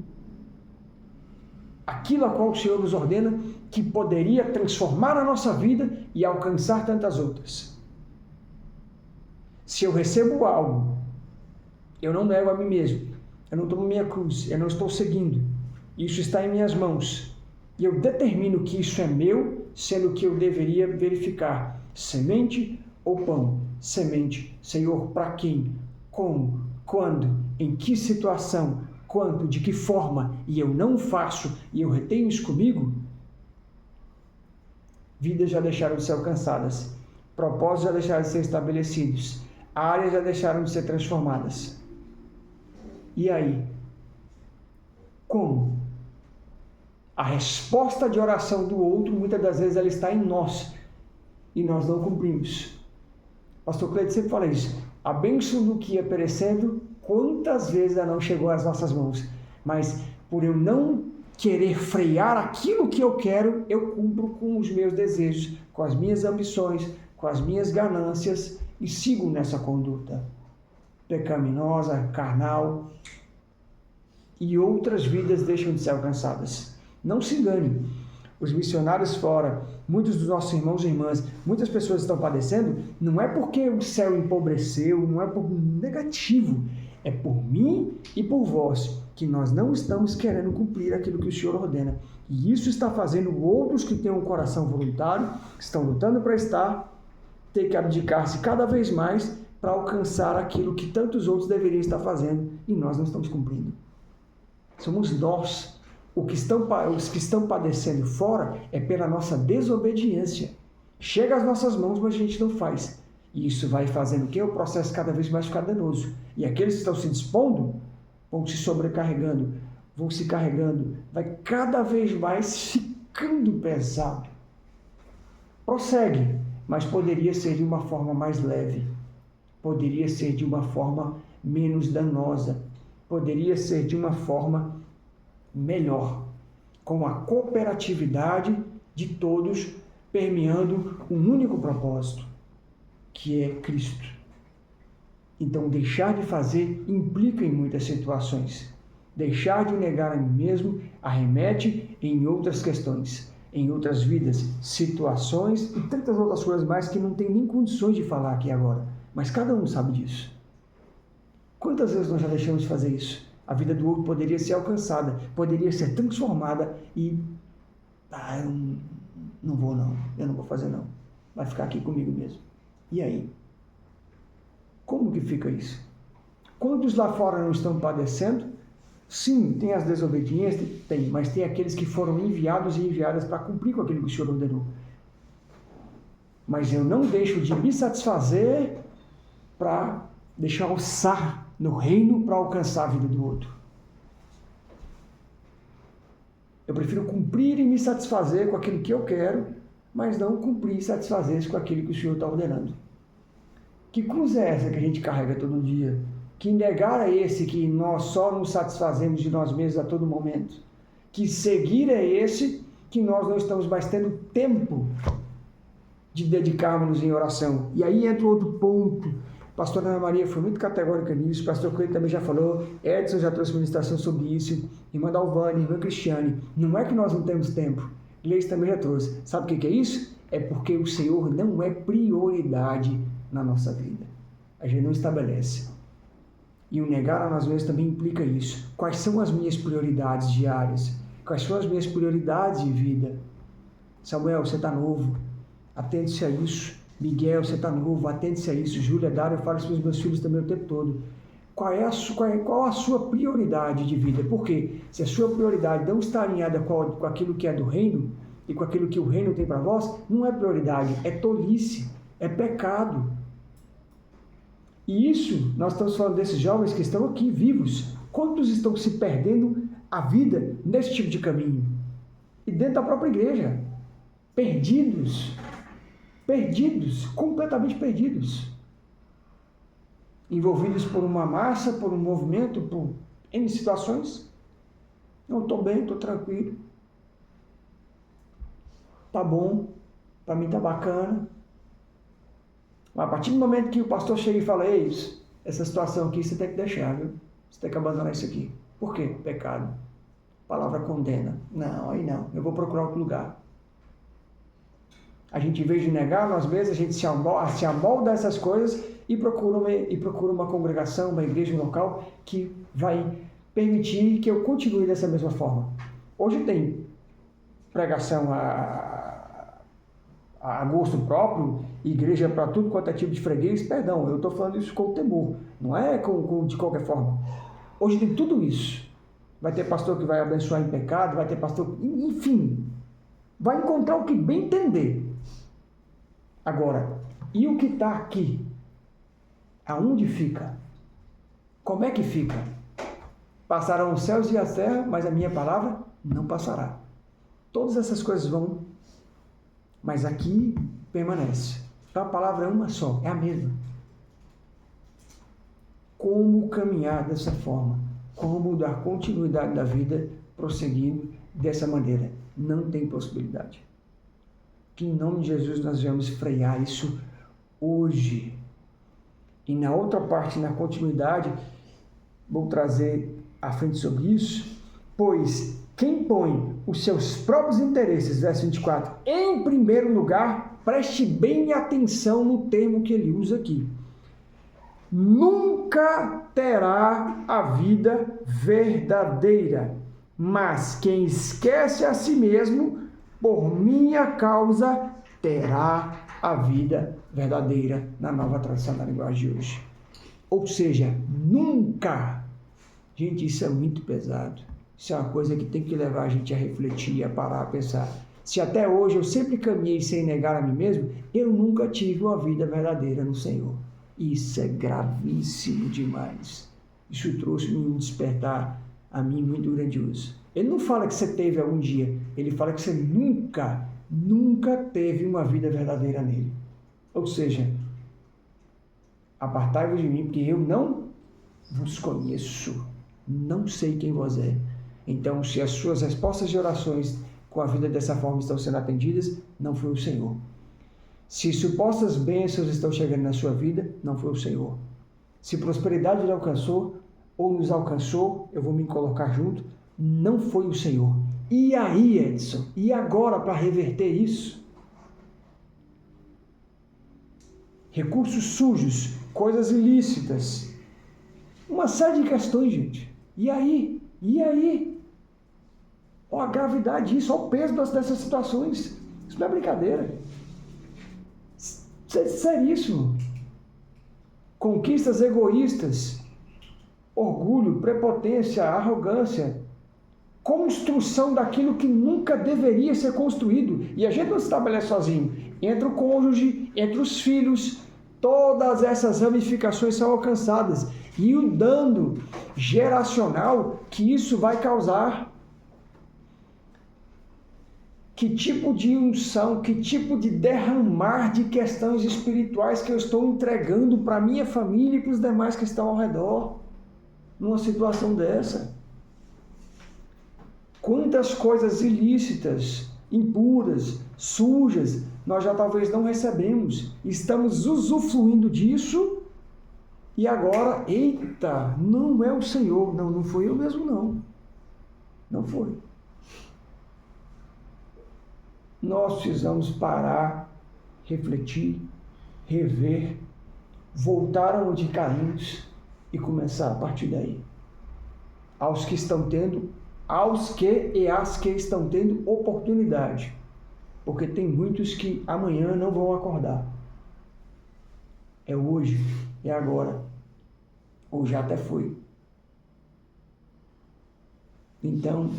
aquilo a qual o Senhor nos ordena, que poderia transformar a nossa vida e alcançar tantas outras. Se eu recebo algo, eu não nego a mim mesmo, eu não tomo minha cruz, eu não estou seguindo, isso está em minhas mãos, e eu determino que isso é meu, sendo que eu deveria verificar semente ou pão. Semente, Senhor, para quem, como, quando, em que situação, quanto, de que forma, e eu não faço, e eu retenho isso comigo, vidas já deixaram de ser alcançadas, propósitos já deixaram de ser estabelecidos, áreas já deixaram de ser transformadas. E aí? Como? A resposta de oração do outro, muitas das vezes, ela está em nós, e nós não cumprimos. Pastor Cleide sempre fala isso. A bênção do que ia perecendo, quantas vezes ela não chegou às nossas mãos? Mas por eu não querer frear aquilo que eu quero, eu cumpro com os meus desejos, com as minhas ambições, com as minhas ganâncias e sigo nessa conduta pecaminosa, carnal, e outras vidas deixam de ser alcançadas. Não se engane. Os missionários fora, muitos dos nossos irmãos e irmãs, muitas pessoas estão padecendo, não é porque o céu empobreceu, não é por negativo, é por mim e por vós, que nós não estamos querendo cumprir aquilo que o Senhor ordena. E isso está fazendo outros que têm um coração voluntário, que estão lutando para ter que abdicar-se cada vez mais para alcançar aquilo que tantos outros deveriam estar fazendo, e nós não estamos cumprindo. Somos nós. Os que estão padecendo fora é pela nossa desobediência. Chega às nossas mãos, mas a gente não faz. E isso vai fazendo o quê? O processo cada vez mais ficar danoso. E aqueles que estão se dispondo vão se sobrecarregando, vão se carregando, vai cada vez mais ficando pesado. Prossegue, mas poderia ser de uma forma mais leve. Poderia ser de uma forma menos danosa. Poderia ser de uma forma melhor, com a cooperatividade de todos, permeando um único propósito, que é Cristo. Então, deixar de fazer implica em muitas situações. Deixar de negar a mim mesmo arremete em outras questões, em outras vidas, situações e tantas outras coisas mais que não tem nem condições de falar aqui agora. Mas cada um sabe disso. Quantas vezes nós já deixamos de fazer isso? A vida do outro poderia ser alcançada, poderia ser transformada e... eu não vou não, eu não vou fazer não. Vai ficar aqui comigo mesmo. E aí? Como que fica isso? Quantos lá fora não estão padecendo? Sim, tem as desobediências, tem, mas tem aqueles que foram enviados e enviadas para cumprir com aquilo que o Senhor ordenou. mas eu não deixo de me satisfazer para deixar alçar no reino para alcançar a vida do outro. Eu prefiro cumprir e me satisfazer com aquilo que eu quero, mas não cumprir e satisfazer-se com aquilo que o Senhor está ordenando. Que cruz é essa que a gente carrega todo dia? Que negar é esse que nós só nos satisfazemos de nós mesmos a todo momento? Que seguir é esse que nós não estamos mais tendo tempo de dedicarmos em oração? E aí entra outro ponto. A pastora Ana Maria foi muito categórica nisso, o pastor Cleiton também já falou, Edson já trouxe ministração sobre isso, irmã Dalvane, irmã Cristiane. Não é que nós não temos tempo, Leis também já trouxe. Sabe o que é isso? É porque o Senhor não é prioridade na nossa vida. A gente não estabelece. E o negar a nós mesmos também implica isso. Quais são as minhas prioridades diárias? Quais são as minhas prioridades de vida? Samuel, você está novo, atente-se a isso. Miguel, você está novo, atente-se a isso. Júlia, Dário, eu falo isso para os meus filhos também o tempo todo. Qual a sua prioridade de vida? Porque se a sua prioridade não está alinhada com aquilo que é do reino e com aquilo que o reino tem para vós, não é prioridade, é tolice, é pecado. E isso, nós estamos falando desses jovens que estão aqui vivos. Quantos estão se perdendo a vida nesse tipo de caminho? E dentro da própria igreja, perdidos, completamente perdidos. Envolvidos por uma massa, por um movimento, por N situações. Não, estou bem, estou tranquilo. Tá bom, para mim tá bacana. Mas a partir do momento que o pastor chega e fala, ei, essa situação aqui você tem que deixar, viu? Você tem que abandonar isso aqui. Por quê? Pecado. A palavra condena. Não, aí não. Eu vou procurar outro lugar. A gente, em vez de negar nós mesmos, a gente se amolda essas coisas e procura uma congregação, uma igreja, um local que vai permitir que eu continue dessa mesma forma. Hoje tem pregação a gosto próprio, igreja para tudo quanto é tipo de freguês. Perdão, eu estou falando isso com temor, não é de qualquer forma. Hoje tem tudo isso. Vai ter pastor que vai abençoar em pecado, vai ter pastor, enfim, vai encontrar o que bem entender. Agora, e o que está aqui? Aonde fica? Como é que fica? Passarão os céus e a terra, mas a minha palavra não passará. Todas essas coisas vão, mas aqui permanece. Então a palavra é uma só, é a mesma. Como caminhar dessa forma? Como dar continuidade da vida prosseguindo dessa maneira? Não tem possibilidade. Que em nome de Jesus nós vamos frear isso hoje. E na outra parte, na continuidade, vou trazer à frente sobre isso, pois quem põe os seus próprios interesses, verso 24, em primeiro lugar, preste bem atenção no termo que ele usa aqui, nunca terá a vida verdadeira, mas quem esquece a si mesmo, por minha causa, terá a vida verdadeira, na nova tradução da linguagem de hoje. Ou seja, nunca. Gente, isso é muito pesado. Isso é uma coisa que tem que levar a gente a refletir, a parar, a pensar. Se até hoje eu sempre caminhei sem negar a mim mesmo, eu nunca tive uma vida verdadeira no Senhor. Isso é gravíssimo demais. Isso trouxe um despertar a mim muito grandioso. Ele não fala que você teve algum dia, ele fala que você nunca teve uma vida verdadeira nele. Ou seja, apartai-vos de mim, porque eu não vos conheço, não sei quem vós é. Então, se as suas respostas de orações com a vida dessa forma estão sendo atendidas, não foi o Senhor. Se supostas bênçãos estão chegando na sua vida, não foi o Senhor. Se prosperidade lhe alcançou ou nos alcançou, eu vou me colocar junto, não foi o Senhor. E aí, Edson? E agora para reverter isso? Recursos sujos, coisas ilícitas, uma série de questões, gente. E aí? E aí? Olha a gravidade disso, olha o peso dessas situações. Isso não é brincadeira. Isso é seríssimo. Conquistas egoístas, orgulho, prepotência, arrogância, construção daquilo que nunca deveria ser construído. E a gente não se estabelece sozinho. Entre o cônjuge, entre os filhos, todas essas ramificações são alcançadas. E o dano geracional que isso vai causar. Que tipo de unção, que tipo de derramar de questões espirituais que eu estou entregando para a minha família e para os demais que estão ao redor, numa situação dessa? Quantas coisas ilícitas, impuras, sujas, nós já talvez não recebemos, estamos usufruindo disso e agora, eita, não é o Senhor, não foi eu mesmo não, não foi. Nós precisamos parar, refletir, rever, voltar aonde caímos e começar a partir daí. Aos que estão tendo, aos que e as que estão tendo oportunidade, porque tem muitos que amanhã não vão acordar. É hoje, é agora, ou já até foi. Então,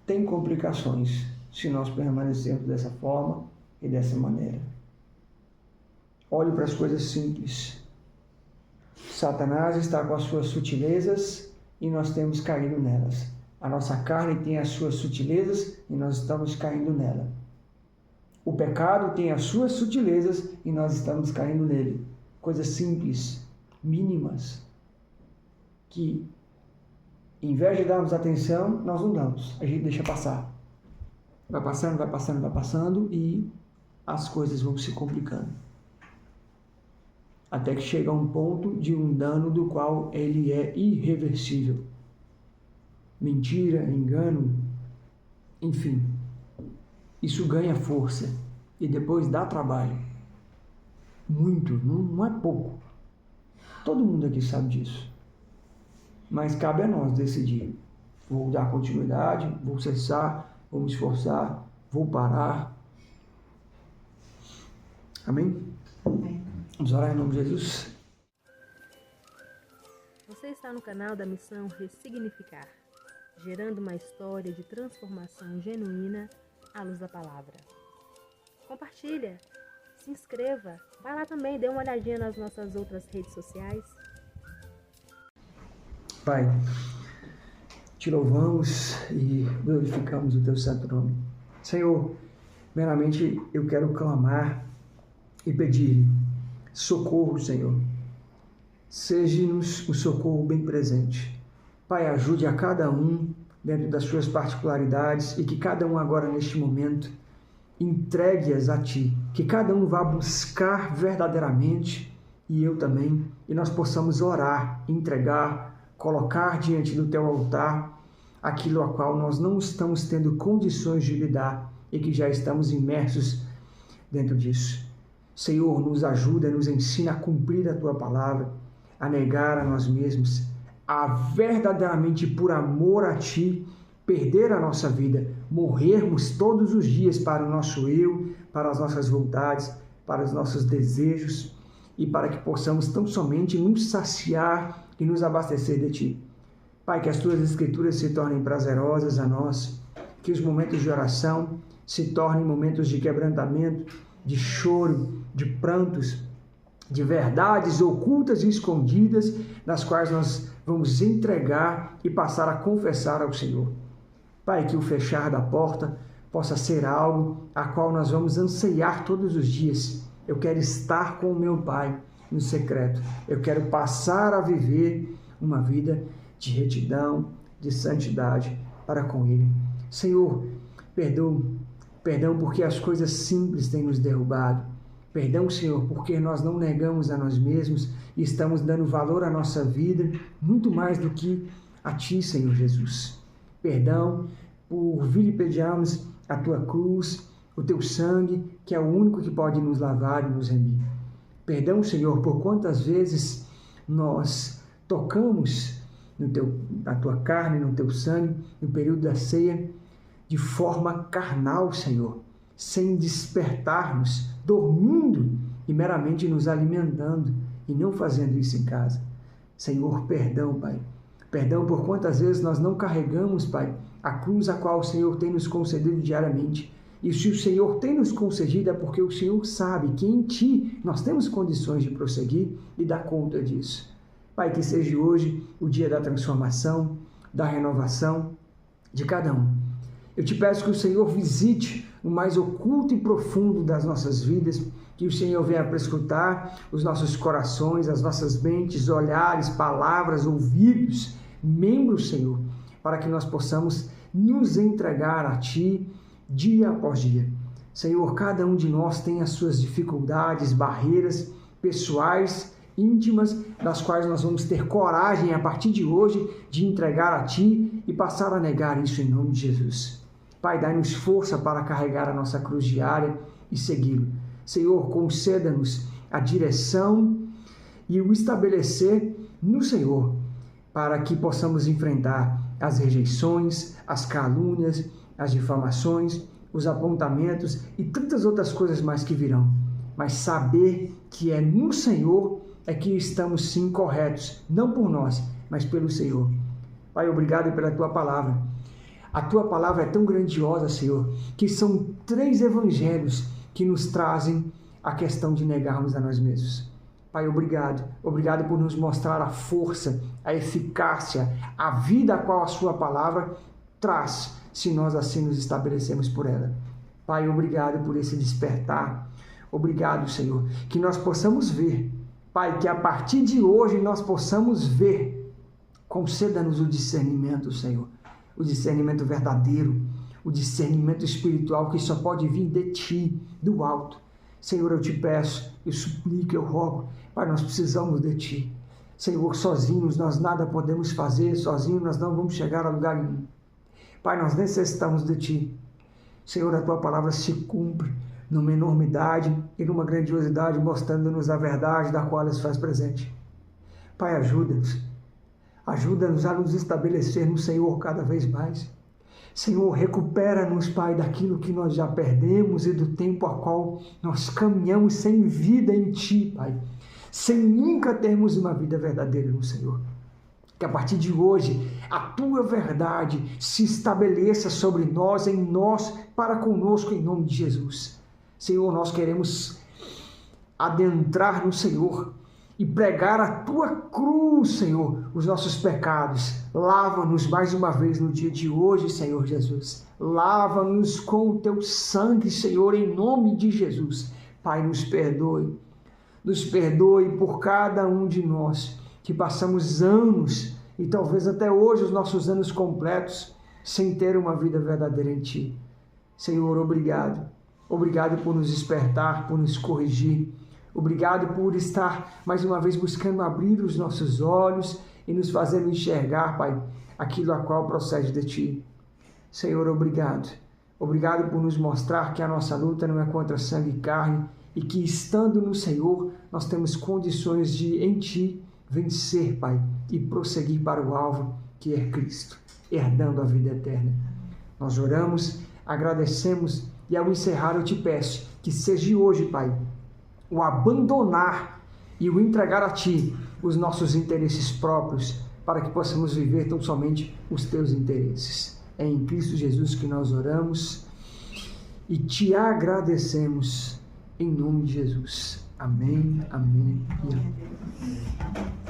tem complicações se nós permanecermos dessa forma e dessa maneira. Olhe para as coisas simples. Satanás está com as suas sutilezas e nós temos caído nelas. A nossa carne tem as suas sutilezas e nós estamos caindo nela. O pecado tem as suas sutilezas e nós estamos caindo nele. Coisas simples, mínimas, que em vez de darmos atenção, nós não damos. A gente deixa passar. Vai passando, vai passando, vai passando e as coisas vão se complicando. Até que chega a um ponto de um dano do qual ele é irreversível. Mentira, engano, enfim. Isso ganha força e depois dá trabalho. Muito, não é pouco. Todo mundo aqui sabe disso. Mas cabe a nós decidir. Vou dar continuidade, vou cessar, vou me esforçar, vou parar. Amém? Amém. Vamos orar em nome de Jesus. Você está no canal da Missão Ressignificar, gerando uma história de transformação genuína à luz da palavra. Compartilha, se inscreva, vai lá também, dê uma olhadinha nas nossas outras redes sociais. Pai, te louvamos e glorificamos o teu santo nome. Senhor, primeiramente eu quero clamar e pedir socorro, Senhor. Seja-nos o socorro bem presente. Pai, ajude a cada um dentro das suas particularidades e que cada um agora neste momento entregue-as a Ti. Que cada um vá buscar verdadeiramente e eu também, e nós possamos orar, entregar, colocar diante do Teu altar aquilo a qual nós não estamos tendo condições de lidar e que já estamos imersos dentro disso. Senhor, nos ajuda, nos ensina a cumprir a Tua palavra, a negar a nós mesmos, a verdadeiramente por amor a Ti, perder a nossa vida, morrermos todos os dias para o nosso eu, para as nossas vontades, para os nossos desejos e para que possamos tão somente nos saciar e nos abastecer de Ti. Pai, que as Tuas Escrituras se tornem prazerosas a nós, que os momentos de oração se tornem momentos de quebrantamento, de choro, de prantos, de verdades ocultas e escondidas, nas quais nós vamos entregar e passar a confessar ao Senhor. Pai, que o fechar da porta possa ser algo a qual nós vamos anseiar todos os dias. Eu quero estar com o meu Pai no secreto. Eu quero passar a viver uma vida de retidão, de santidade para com Ele. Senhor, perdão porque as coisas simples têm nos derrubado. Perdão, Senhor, porque nós não negamos a nós mesmos e estamos dando valor à nossa vida muito mais do que a Ti, Senhor Jesus. Perdão por vilipendiarmos a Tua cruz, o Teu sangue, que é o único que pode nos lavar e nos remir. Perdão, Senhor, por quantas vezes nós tocamos na Tua carne, no Teu sangue, no período da ceia, de forma carnal, Senhor, sem despertarmos, dormindo e meramente nos alimentando e não fazendo isso em casa. Senhor, perdão, Pai, Perdão por quantas vezes nós não carregamos, Pai, a cruz a qual o Senhor tem nos concedido diariamente. E se o Senhor tem nos concedido é porque o Senhor sabe que em Ti nós temos condições de prosseguir e dar conta disso. Pai, que seja hoje o dia da transformação, da renovação de cada um. Eu te peço que o Senhor visite o mais oculto e profundo das nossas vidas, que o Senhor venha prescrutar os nossos corações, as nossas mentes, olhares, palavras, ouvidos, membros, Senhor, para que nós possamos nos entregar a Ti dia após dia. Senhor, cada um de nós tem as suas dificuldades, barreiras pessoais, íntimas, das quais nós vamos ter coragem a partir de hoje de entregar a Ti e passar a negar isso em nome de Jesus. Pai, dai-nos força para carregar a nossa cruz diária e segui-lo. Senhor, conceda-nos a direção e o estabelecer no Senhor, para que possamos enfrentar as rejeições, as calúnias, as difamações, os apontamentos e tantas outras coisas mais que virão. Mas saber que é no Senhor é que estamos sim corretos, não por nós, mas pelo Senhor. Pai, obrigado pela Tua palavra. A Tua palavra é tão grandiosa, Senhor, que são 3 evangelhos que nos trazem a questão de negarmos a nós mesmos. Pai, obrigado. Obrigado por nos mostrar a força, a eficácia, a vida a qual a Sua palavra traz, se nós assim nos estabelecemos por ela. Pai, obrigado por esse despertar. Obrigado, Senhor, que nós possamos ver. Pai, que a partir de hoje nós possamos ver. Conceda-nos o discernimento, Senhor. O discernimento verdadeiro, o discernimento espiritual que só pode vir de Ti, do alto. Senhor, eu te peço, eu suplico, eu rogo, Pai, nós precisamos de Ti. Senhor, sozinhos nós nada podemos fazer, sozinhos nós não vamos chegar a lugar nenhum. Pai, nós necessitamos de Ti. Senhor, a Tua palavra se cumpre numa enormidade e numa grandiosidade, mostrando-nos a verdade da qual ela se faz presente. Pai, ajuda-nos. Ajuda-nos a nos estabelecer no Senhor cada vez mais. Senhor, recupera-nos, Pai, daquilo que nós já perdemos e do tempo a qual nós caminhamos sem vida em Ti, Pai. Sem nunca termos uma vida verdadeira no Senhor. Que a partir de hoje, a Tua verdade se estabeleça sobre nós, em nós, para conosco, em nome de Jesus. Senhor, nós queremos adentrar no Senhor e pregar a Tua cruz, Senhor, os nossos pecados. Lava-nos mais uma vez no dia de hoje, Senhor Jesus. Lava-nos com o Teu sangue, Senhor, em nome de Jesus. Pai, nos perdoe. Nos perdoe por cada um de nós que passamos anos, e talvez até hoje os nossos anos completos, sem ter uma vida verdadeira em Ti. Senhor, obrigado. Obrigado por nos despertar, por nos corrigir. Obrigado por estar mais uma vez buscando abrir os nossos olhos e nos fazendo enxergar, Pai, aquilo a qual procede de Ti. Senhor, obrigado. Obrigado por nos mostrar que a nossa luta não é contra sangue e carne e que, estando no Senhor, nós temos condições de, em Ti, vencer, Pai, e prosseguir para o alvo, que é Cristo, herdando a vida eterna. Nós oramos, agradecemos e, ao encerrar, eu Te peço que seja hoje, Pai, o abandonar e o entregar a Ti os nossos interesses próprios, para que possamos viver tão somente os Teus interesses. É em Cristo Jesus que nós oramos e Te agradecemos, em nome de Jesus. Amém, amém e amém.